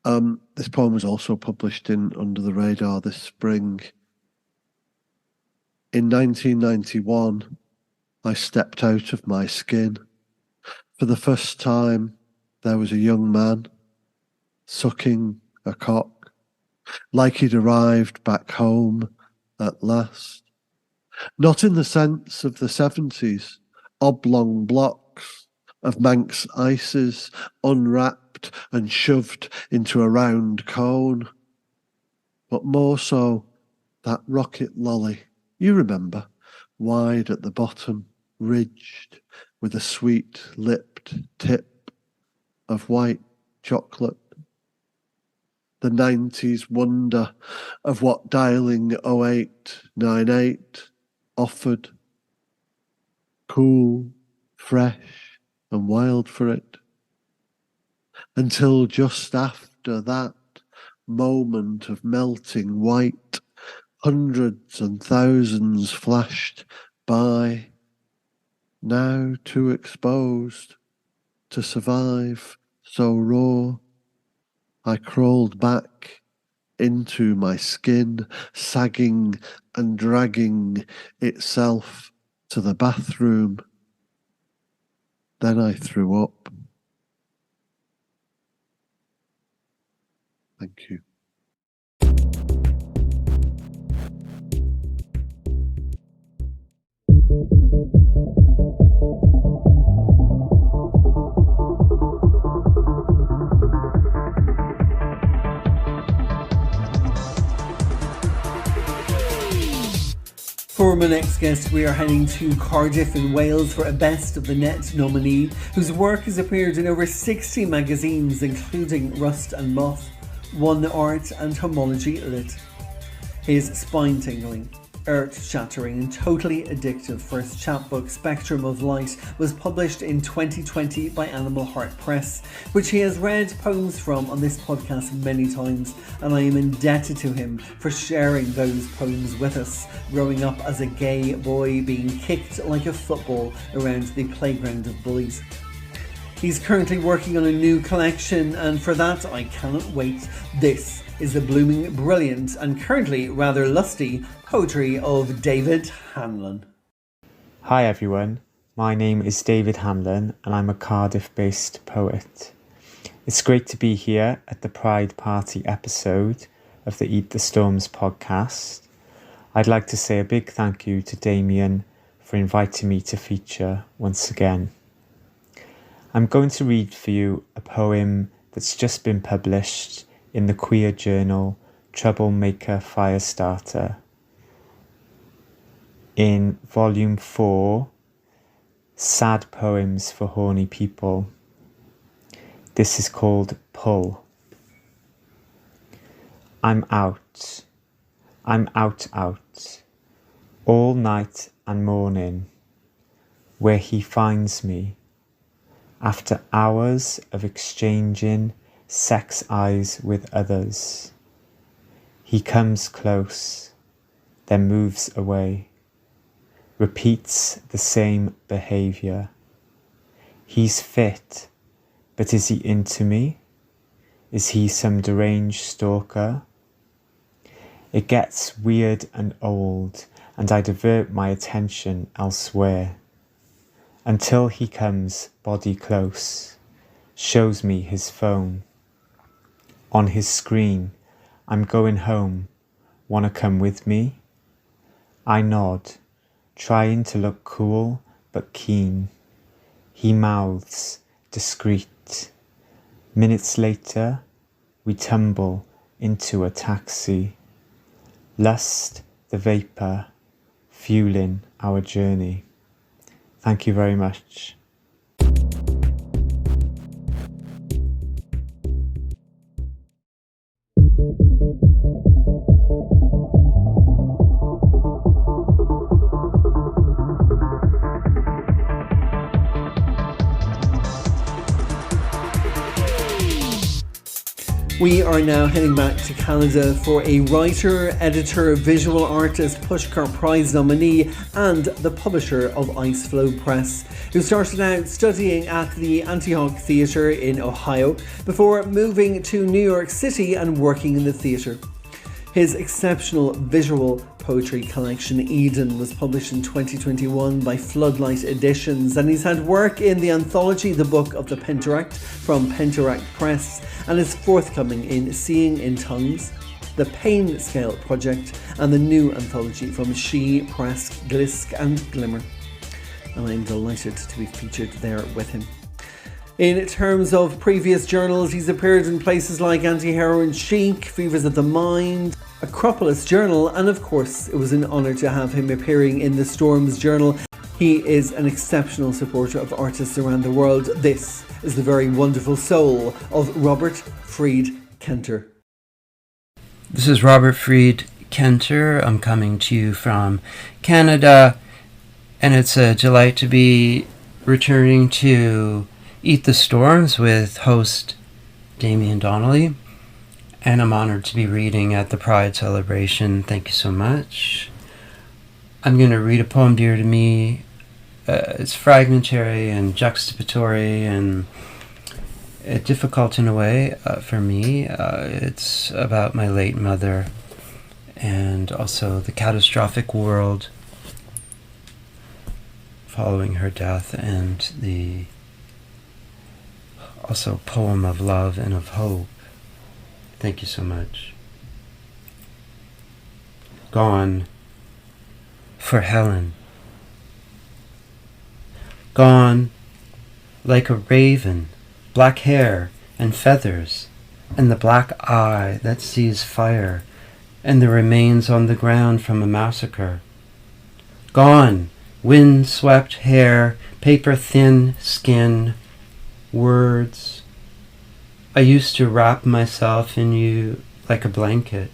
This poem was also published in Under the Radar this spring. In 1991, I stepped out of my skin. For the first time, there was a young man sucking a cock, like he'd arrived back home at last. Not in the sense of the 70s, oblong blocks of Manx ices unwrapped and shoved into a round cone, but more so that rocket lolly, you remember, wide at the bottom, ridged with a sweet-lipped tip of white chocolate. The 90s wonder of what dialing 0898 offered. Cool, fresh and wild for it. Until just after that moment of melting white, hundreds and thousands flashed by, now too exposed to survive so raw. I crawled back into my skin, sagging and dragging itself to the bathroom. Then I threw up. Thank you. For my next guest, we are heading to Cardiff in Wales for a Best of the Net nominee, whose work has appeared in over 60 magazines, including Rust and Moth, One Art and Homology Lit. His spine-tingling, earth-shattering and totally addictive first chapbook, Spectrum of Light, was published in 2020 by Animal Heart Press, which he has read poems from on this podcast many times, and I am indebted to him for sharing those poems with us, growing up as a gay boy being kicked like a football around the playground of bullies. He's currently working on a new collection, and for that I cannot wait. This is the blooming, brilliant and currently rather lusty poetry of David Hanlon. Hi everyone, my name is David Hanlon and I'm a Cardiff-based poet. It's great to be here at the Pride Party episode of the Eat the Storms podcast. I'd like to say a big thank you to Damien for inviting me to feature once again. I'm going to read for you a poem that's just been published in the queer journal Troublemaker Firestarter in volume 4, Sad Poems for Horny People. This is called Pull. I'm out, all night and morning, where he finds me, after hours of exchanging sex eyes with others. He comes close, then moves away, repeats the same behaviour. He's fit, but is he into me? Is he some deranged stalker? It gets weird and old, and I divert my attention elsewhere. Until he comes body close, shows me his phone. On his screen, I'm going home. Wanna come with me? I nod, trying to look cool but keen. He mouths, discreet. Minutes later, we tumble into a taxi. Lust, the vapour, fueling our journey. Thank you very much. We are now heading back to Canada for a writer, editor, visual artist, Pushcart Prize nominee and the publisher of Ice Flow Press, who started out studying at the Antioch Theatre in Ohio before moving to New York City and working in the theatre. His exceptional visual poetry collection Eden was published in 2021 by Floodlight Editions, and he's had work in the anthology The Book of the Pentaract from Pentaract Press, and is forthcoming in Seeing in Tongues, the Pain Scale Project, and the new anthology from She Press Glisk and Glimmer. And I'm delighted to be featured there with him. In terms of previous journals, he's appeared in places like Anti-Heroin Chic, Fevers of the Mind, Acropolis Journal, and of course it was an honour to have him appearing in the Storms Journal. He is an exceptional supporter of artists around the world. This is the very wonderful soul of Robert Fried Kenter. This is Robert Fried Kenter. I'm coming to you from Canada, and it's a delight to be returning to Eat the Storms with host Damien Donnelly, and I'm honored to be reading at the Pride celebration. Thank you so much. I'm going to read a poem dear to me. It's fragmentary and juxtapository and difficult in a way for me. It's about my late mother and also the catastrophic world following her death, and the also poem of love and of hope. Thank you so much. Gone for Helen. Gone like a raven, black hair and feathers, and the black eye that sees fire, and the remains on the ground from a massacre. Gone, wind-swept hair, paper-thin skin, words. I used to wrap myself in you like a blanket.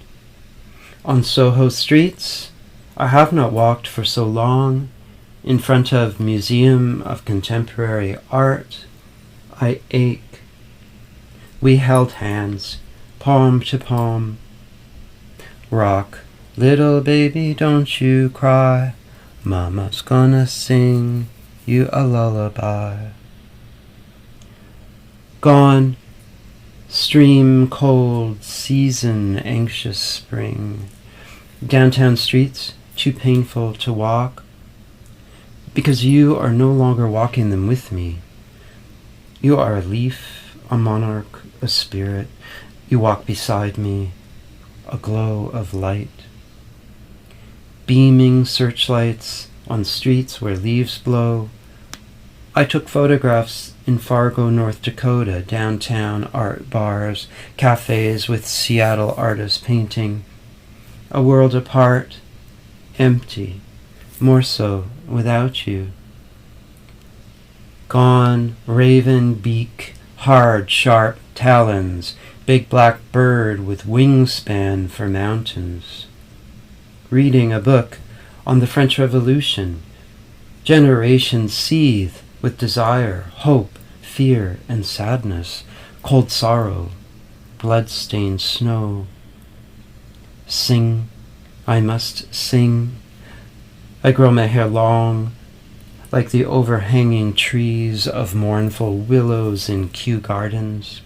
On Soho streets, I have not walked for so long. In front of Museum of Contemporary Art, I ache. We held hands, palm to palm. Rock, little baby, don't you cry. Mama's gonna sing you a lullaby. Gone, stream cold, season anxious spring. Downtown streets, too painful to walk, because you are no longer walking them with me. You are a leaf, a monarch, a spirit. You walk beside me, a glow of light. Beaming searchlights on streets where leaves blow. I took photographs in Fargo, North Dakota, downtown art bars, cafes with Seattle artists painting. A world apart, empty, more so without you. Gone, raven beak, hard, sharp talons, big black bird with wingspan for mountains. Reading a book on the French Revolution. Generations seethe with desire, hope, fear, and sadness, cold sorrow, blood-stained snow. Sing, I must sing. I grow my hair long, like the overhanging trees of mournful willows in Kew Gardens.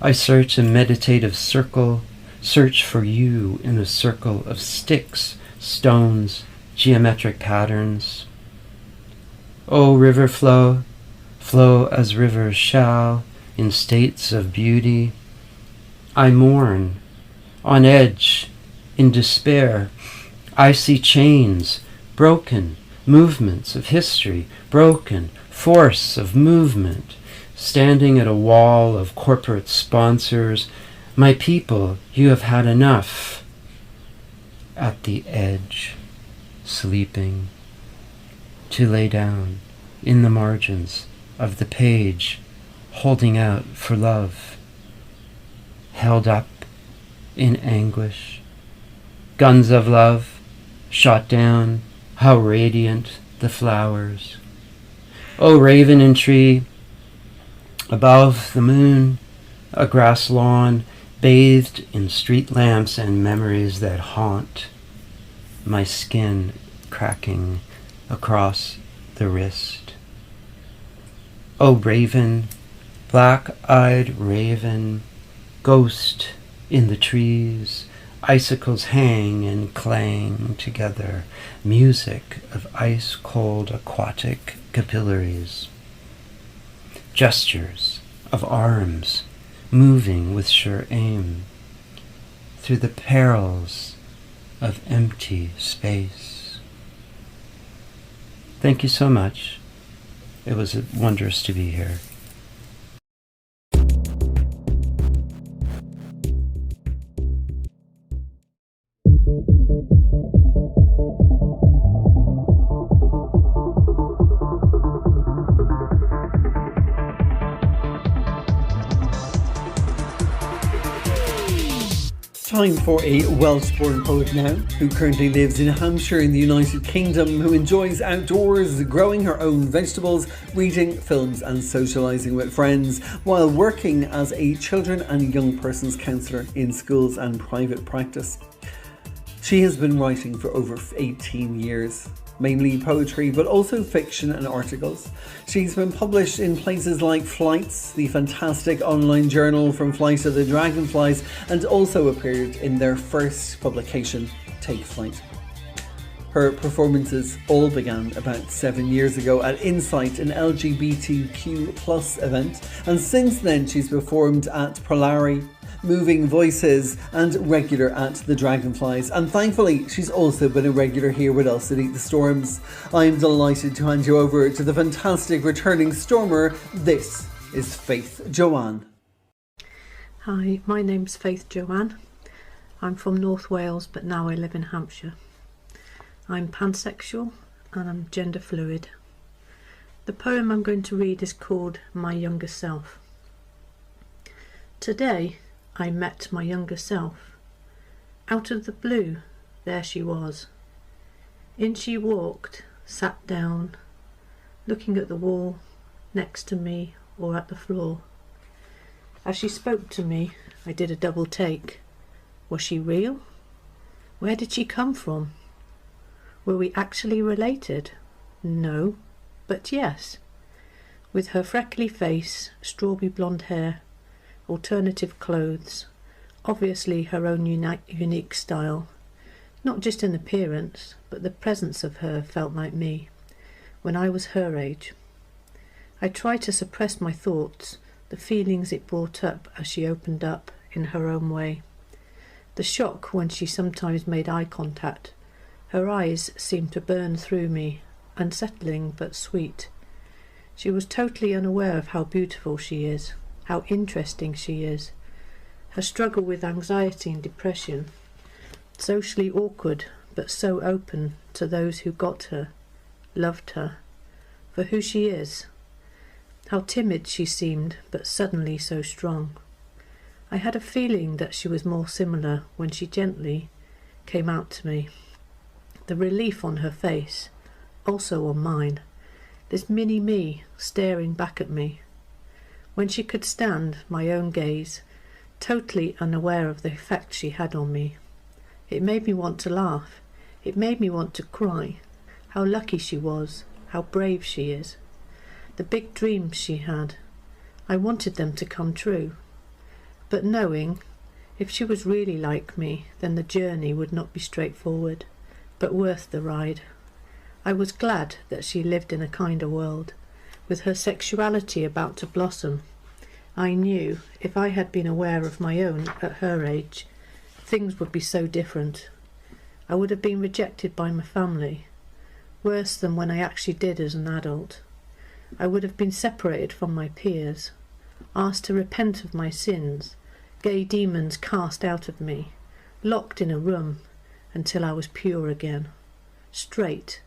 I search a meditative circle search for you in a circle of sticks, stones, geometric patterns. O river flow, flow as rivers shall, in states of beauty. I mourn, on edge, in despair. I see chains, broken, movements of history, broken, force of movement, standing at a wall of corporate sponsors. My people, you have had enough. At the edge, sleeping, to lay down in the margins of the page, holding out for love, held up in anguish. Guns of love, shot down, how radiant the flowers. O raven and tree, above the moon, a grass lawn, bathed in street lamps and memories that haunt my skin, cracking across the wrist. O raven, black-eyed raven, ghost in the trees, icicles hang and clang together, music of ice-cold aquatic capillaries. Gestures of arms moving with sure aim through the perils of empty space. Thank you so much. It was wondrous to be here. Time for a Welsh-born poet now, who currently lives in Hampshire in the United Kingdom, who enjoys outdoors, growing her own vegetables, reading films and socialising with friends, while working as a children and young persons counsellor in schools and private practice. She has been writing for over 18 years. Mainly poetry, but also fiction and articles. She's been published in places like Flights, the fantastic online journal from Flight of the Dragonflies, and also appeared in their first publication, Take Flight. Her performances all began about 7 years ago at Insight, an LGBTQ+ event, and since then she's performed at Polari, Moving Voices and regular at the Dragonflies, and thankfully she's also been a regular here with us at Eat the Storms. I'm delighted to hand you over to the fantastic returning stormer. This is Faith Joanne. Hi, my name's Faith Joanne. I'm from North Wales, but now I live in Hampshire. I'm pansexual and I'm gender fluid. The poem I'm going to read is called My Younger Self. Today I met my younger self. Out of the blue, there she was. In she walked, sat down, looking at the wall, next to me or at the floor. As she spoke to me, I did a double take. Was she real? Where did she come from? Were we actually related? No, but yes. With her freckly face, strawberry blonde hair, alternative clothes, obviously her own unique style, not just in appearance, but the presence of her felt like me, when I was her age. I tried to suppress my thoughts, the feelings it brought up as she opened up in her own way. The shock when she sometimes made eye contact. Her eyes seemed to burn through me, unsettling but sweet. She was totally unaware of how beautiful she is, how interesting she is. Her struggle with anxiety and depression, socially awkward but so open to those who got her, loved her, for who she is. How timid she seemed, but suddenly so strong. I had a feeling that she was more similar when she gently came out to me. The relief on her face, also on mine, this mini me staring back at me. When she could stand my own gaze, totally unaware of the effect she had on me. It made me want to laugh. It made me want to cry. How lucky she was, how brave she is. The big dreams she had, I wanted them to come true. But knowing If she was really like me, then the journey would not be straightforward, but worth the ride. I was glad that she lived in a kinder world, with her sexuality about to blossom. I knew if I had been aware of my own at her age, things would be so different. I would have been rejected by my family, worse than when I actually did as an adult. I would have been separated from my peers, asked to repent of my sins, gay demons cast out of me, locked in a room until I was pure again, straight,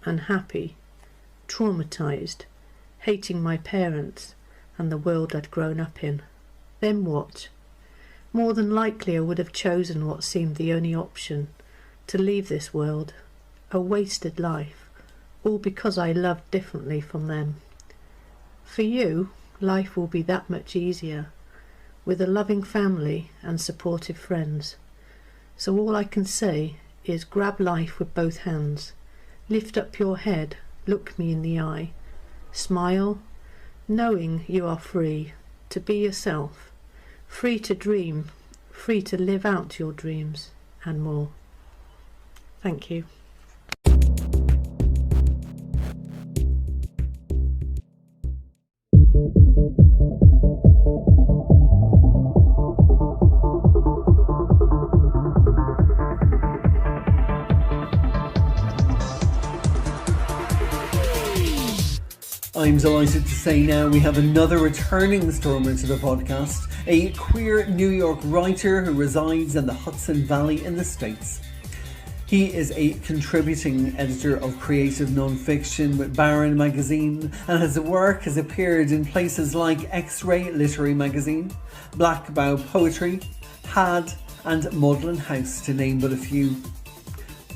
unhappy, traumatized, hating my parents and the world I'd grown up in. Then what? More than likely I would have chosen what seemed the only option, to leave this world, a wasted life, all because I loved differently from them. For you, life will be that much easier, with a loving family and supportive friends. So all I can say is grab life with both hands, lift up your head, look me in the eye, smile, knowing you are free to be yourself, free to dream, free to live out your dreams, and more. Thank you. I'm delighted to say now we have another returning stormer to the podcast, a queer New York writer who resides in the Hudson Valley in the States. He is a contributing editor of creative non-fiction with Barron magazine, and his work has appeared in places like X-Ray Literary Magazine, Black Bough Poetry, Had, and Magdalen House, to name but a few.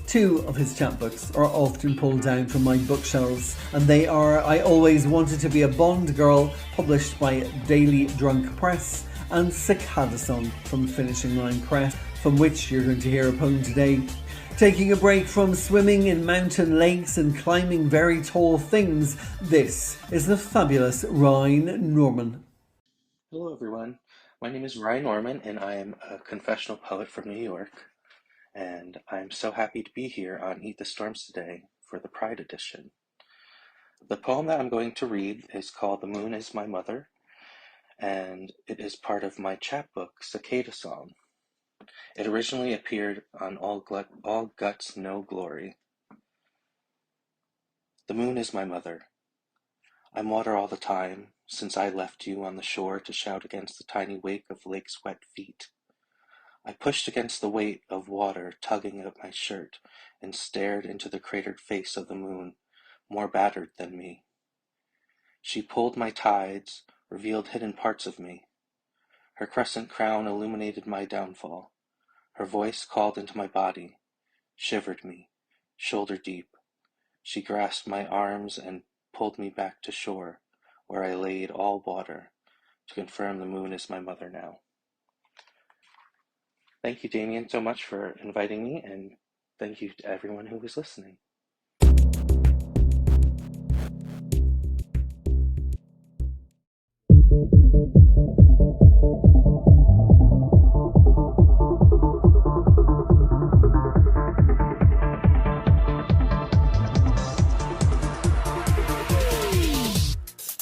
Two of his chapbooks are often pulled down from my bookshelves, and they are I Always Wanted to Be a Bond Girl, published by Daily Drunk Press, and Cicada Song from Finishing Line Press, from which you're going to hear a poem today. Taking a break from swimming in mountain lakes and climbing very tall things, this is the fabulous Ryan Norman. Hello everyone, my name is Ryan Norman and I am a confessional poet from New York, and I'm so happy to be here on Eat the Storms today for the Pride edition. The poem that I'm going to read is called The Moon is My Mother, and it is part of my chapbook, Cicada Song. It originally appeared on All Guts, No Glory. The moon is my mother. I'm water all the time, since I left you on the shore to shout against the tiny wake of lake's wet feet. I pushed against the weight of water tugging at my shirt and stared into the cratered face of the moon, more battered than me. She pulled my tides, revealed hidden parts of me. Her crescent crown illuminated my downfall. Her voice called into my body, shivered me, shoulder deep. She grasped my arms and pulled me back to shore, where I laid all water, to confirm the moon is my mother now. Thank you, Damien, so much for inviting me, and thank you to everyone who was listening.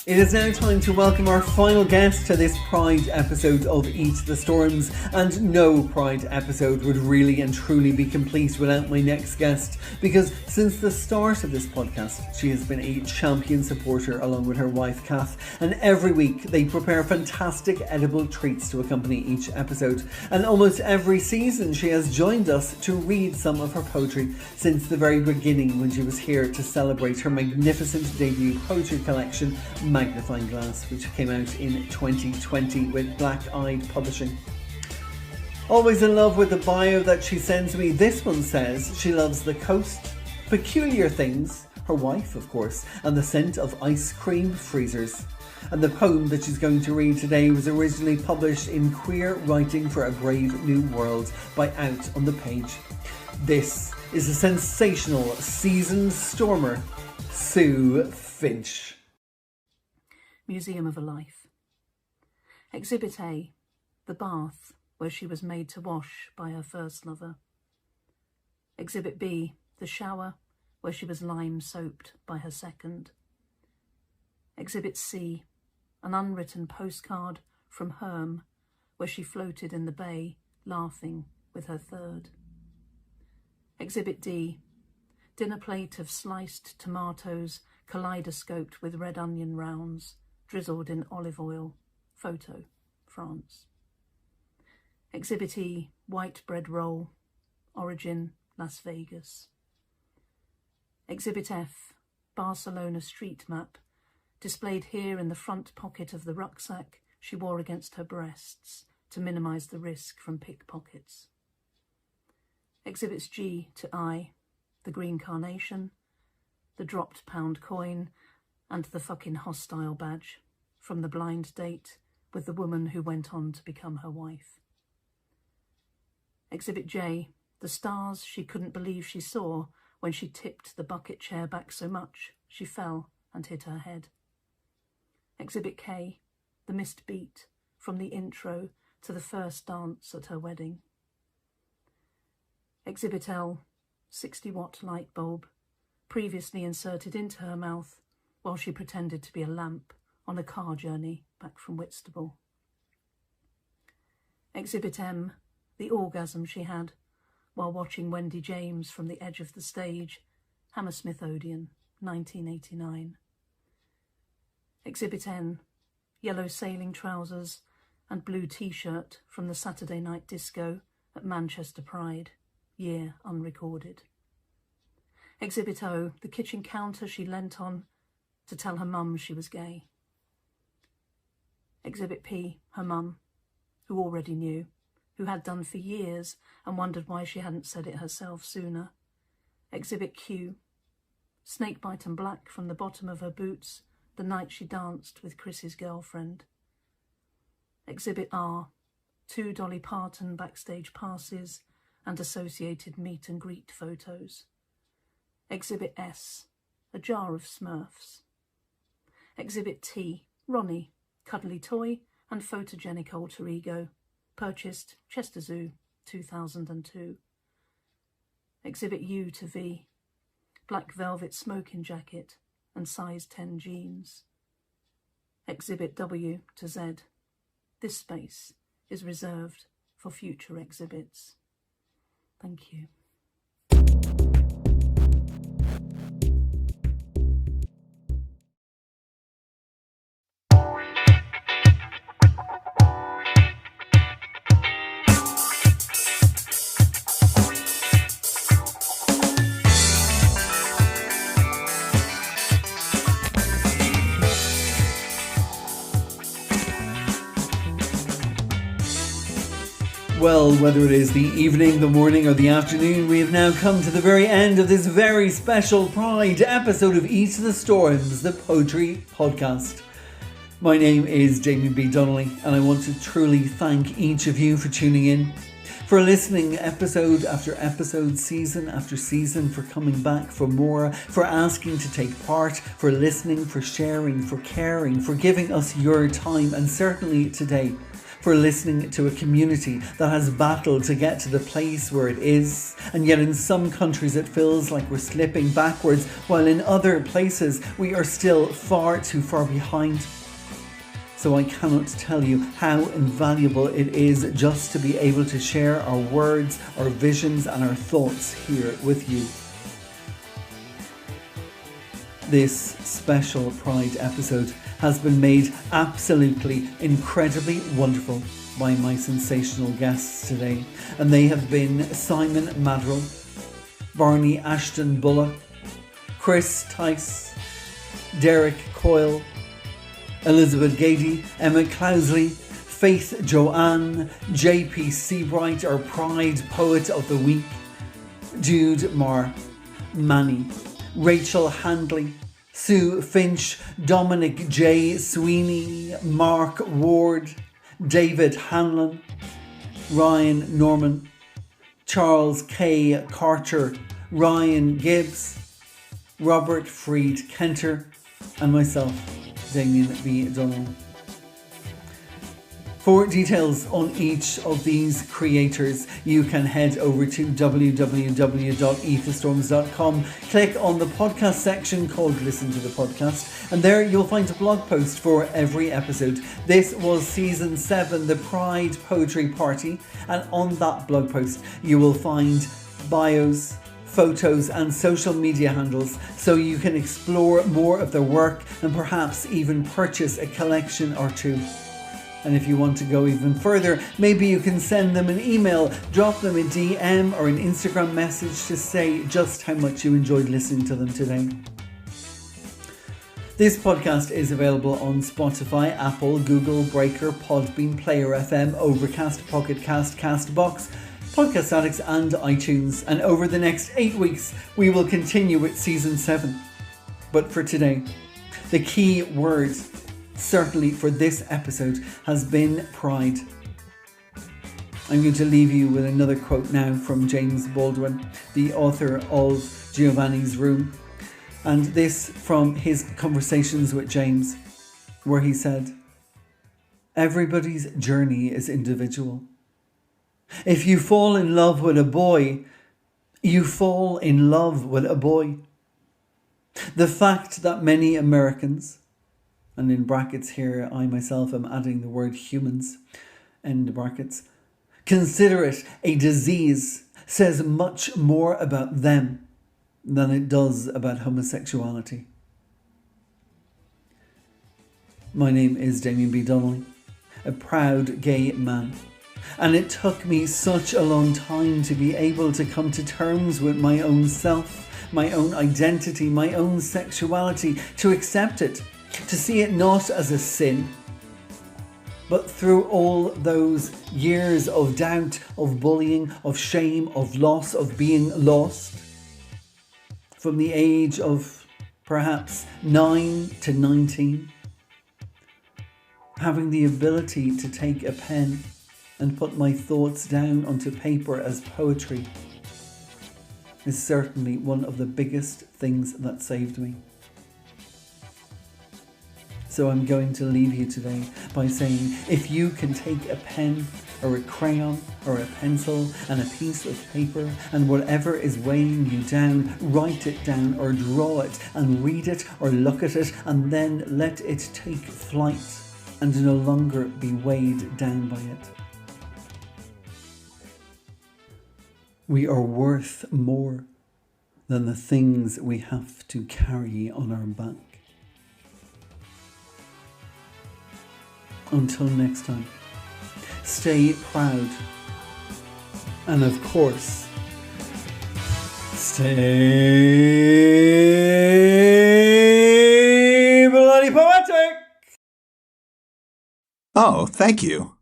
It is now time to welcome our final guest to this Pride episode of Eat the Storms, and no Pride episode would really and truly be complete without my next guest, because since the start of this podcast she has been a champion supporter along with her wife Kath, and every week they prepare fantastic edible treats to accompany each episode, and almost every season she has joined us to read some of her poetry since the very beginning, when she was here to celebrate her magnificent debut poetry collection Magnifying Glass, which came out in 2020 with Black Eyed Publishing. Always in love with the bio that she sends me, this one says she loves the coast, peculiar things, her wife of course, and the scent of ice cream freezers. And the poem that she's going to read today was originally published in Queer Writing for a Brave New World by Out on the Page. This is a sensational seasoned stormer, Sue Finch. Museum of a Life. Exhibit A, The Bath, where she was made to wash by her first lover. Exhibit B, the shower, where she was lime-soaped by her second. Exhibit C, an unwritten postcard from Herm, where she floated in the bay, laughing with her third. Exhibit D, dinner plate of sliced tomatoes kaleidoscoped with red onion rounds, drizzled in olive oil. Photo, France. Exhibit E, white bread roll. Origin, Las Vegas. Exhibit F, Barcelona street map, displayed here in the front pocket of the rucksack she wore against her breasts to minimise the risk from pickpockets. Exhibits G to I, the green carnation, the dropped pound coin, and the fucking hostile badge from the blind date with the woman who went on to become her wife. Exhibit J, the stars she couldn't believe she saw when she tipped the bucket chair back so much she fell and hit her head. Exhibit K, the missed beat from the intro to the first dance at her wedding. Exhibit L, 60-watt light bulb, previously inserted into her mouth while she pretended to be a lamp on a car journey back from Whitstable. Exhibit M, the orgasm she had while watching Wendy James from the edge of the stage, Hammersmith Odeon, 1989. Exhibit N, yellow sailing trousers and blue t-shirt from the Saturday night disco at Manchester Pride, year unrecorded. Exhibit O, the kitchen counter she leant on to tell her mum she was gay. Exhibit P, her mum, who already knew, who had done for years and wondered why she hadn't said it herself sooner. Exhibit Q, snakebite and black from the bottom of her boots the night she danced with Chris's girlfriend. Exhibit R, 2 Dolly Parton backstage passes and associated meet and greet photos. Exhibit S, a jar of Smurfs. Exhibit T, Ronnie, cuddly toy and photogenic alter ego, purchased Chester Zoo, 2002. Exhibit U to V, black velvet smoking jacket and size 10 jeans. Exhibit W to Z, this space is reserved for future exhibits. Thank you. Well, whether it is the evening, the morning or the afternoon, we have now come to the very end of this very special Pride episode of Eat the Storms, the Poetry Podcast. My name is Damien B. Donnelly and I want to truly thank each of you for tuning in, for listening episode after episode, season after season, for coming back for more, for asking to take part, for listening, for sharing, for caring, for giving us your time, and certainly today, for listening to a community that has battled to get to the place where it is, and yet in some countries it feels like we're slipping backwards, while in other places we are still far too far behind. So I cannot tell you how invaluable it is just to be able to share our words, our visions and our thoughts here with you. This special Pride episode has been made absolutely incredibly wonderful by my sensational guests today, and they have been Simon Madrell, Barney Ashton Bullock, Chris Tice, Derek Coyle, Elizabeth Gady, Emma Clousley, Faith Joanne, JP Seabright, our Pride Poet of the Week, Jude Marr, Manny, Rachel Handley, Sue Finch, Dominic J. Sweeney, Mark Ward, David Hanlon, Ryan Norman, Charles K. Carter, Ryan Gibbs, Robert Freed Kenter, and myself, Damien B. Donnelly. For details on each of these creators, you can head over to www.eathestorms.com, click on the podcast section called Listen to the Podcast, and there you'll find a blog post for every episode. This was Season 7, the Pride Poetry Party, and on that blog post you will find bios, photos and social media handles so you can explore more of their work and perhaps even purchase a collection or two. And if you want to go even further, maybe you can send them an email, drop them a DM or an Instagram message to say just how much you enjoyed listening to them today. This podcast is available on Spotify, Apple, Google, Breaker, Podbean, Player FM, Overcast, Pocket Cast, Castbox, Podcast Addicts and iTunes. And over the next 8 weeks, we will continue with Season 7. But for today, the key word, certainly for this episode, has been pride. I'm going to leave you with another quote now from James Baldwin, the author of Giovanni's Room, and this from his Conversations with James, where he said, "Everybody's journey is individual. If you fall in love with a boy, you fall in love with a boy. The fact that many Americans," and in brackets here I myself am adding the word humans, end brackets, "consider it a disease says much more about them than it does about homosexuality." My name is Damien B. Donnelly, a proud gay man, and it took me such a long time to be able to come to terms with my own self, my own identity, my own sexuality, to accept it, to see it not as a sin. But through all those years of doubt, of bullying, of shame, of loss, of being lost, from the age of perhaps 9 to 19, having the ability to take a pen and put my thoughts down onto paper as poetry is certainly one of the biggest things that saved me. So I'm going to leave you today by saying, if you can take a pen or a crayon or a pencil and a piece of paper and whatever is weighing you down, write it down or draw it and read it or look at it and then let it take flight and no longer be weighed down by it. We are worth more than the things we have to carry on our back. Until next time, stay proud, and of course, stay bloody poetic! Oh, thank you.